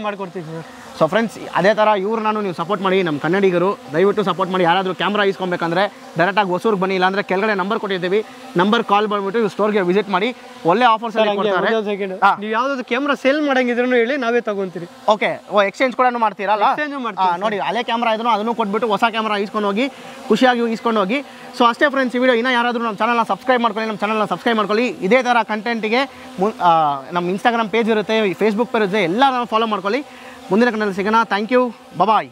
ಮಾಡ್ಕೊಡ್ತೀವಿ. ಸೊ ಫ್ರೆಂಡ್ಸ್ ಅದೇ ಥರ ನಾನು ನೀವು ಸಪೋರ್ಟ್ ಮಾಡಿ, ನಮ್ಮ ಕನ್ನಡಿಗರು ದಯವಿಟ್ಟು ಸಪೋರ್ಟ್ ಮಾಡಿ. ಯಾರಾದರೂ ಕ್ಯಾಮ್ರಾ ಇಸ್ಕೊಬೇಕಂದ್ರೆ ಡೈರೆಕ್ಟಾಗಿ ಹೊಸೂರಿಗೆ ಬನ್ನಿ, ಇಲ್ಲಾಂದರೆ ಕೆಳಗಡೆ ನಂಬರ್ ಕೊಟ್ಟಿದ್ದೀವಿ, ನಂಬರ್ ಕಾಲ್ ಬಂದ್ಬಿಟ್ಟು ಸ್ಟೋರ್ಗೆ ವಿಸಿಟ್ ಮಾಡಿ. ಒಳ್ಳೆ ಆಫರ್ಸ್ ಕೊಡ್ತಾರೆ. ನೀವು ಯಾವ್ದಾದ್ರು ಕ್ಯಾಮ್ರಾ ಸೇಲ್ ಮಾಡಂಗಿದ್ರು ಹೇಳಿ, ನಾವೇ ತಗೊಂತೀರಿ. ಓಕೆ, ಎಕ್ಸ್ಚೇಂಜ್ ಕೂಡ ಮಾಡ್ತೀರಲ್ಲ? ನೋಡಿ ಹಳೆ ಕ್ಯಾಮ್ರಾ ಇದ್ರು ಅದನ್ನು ಕೊಟ್ಬಿಟ್ಟು ಹೊಸ ಕ್ಯಾಮ್ರಾ ಇಸ್ಕೊಂಡು ಹೋಗಿ ಖುಷಿಯಾಗಿ ಇಸ್ಕೊಂಡು ಹೋಗಿ. ಸೊ ಅಷ್ಟೇ ಫ್ರೆಂಡ್ಸ್, ಈ ವಿಡಿಯೋ ಇನ್ನೂ ಯಾರಾದರೂ ನಮ್ಮ ಚಾನಲ್ನ ಸಬ್ಸ್ಕ್ರೈಬ್ ಮಾಡ್ಕೊಳ್ಳಿ. ಇದೇ ಥರ ಕಂಟೆಂಟಿಗೆ ನಮ್ಮ ಇನ್ಸ್ಟಾಗ್ರಾಮ್ ಪೇಜ್ ಇರುತ್ತೆ, ಫೇಸ್ಬುಕ್ ಪೇಜ್ ಇರುತ್ತೆ, ಎಲ್ಲ ಫಾಲೋ ಮಾಡ್ಕೊಳ್ಳಿ. ಮುಂದಿನ ಕನ್ನಡ ಸಿಗೋಣ. Thank you, bye.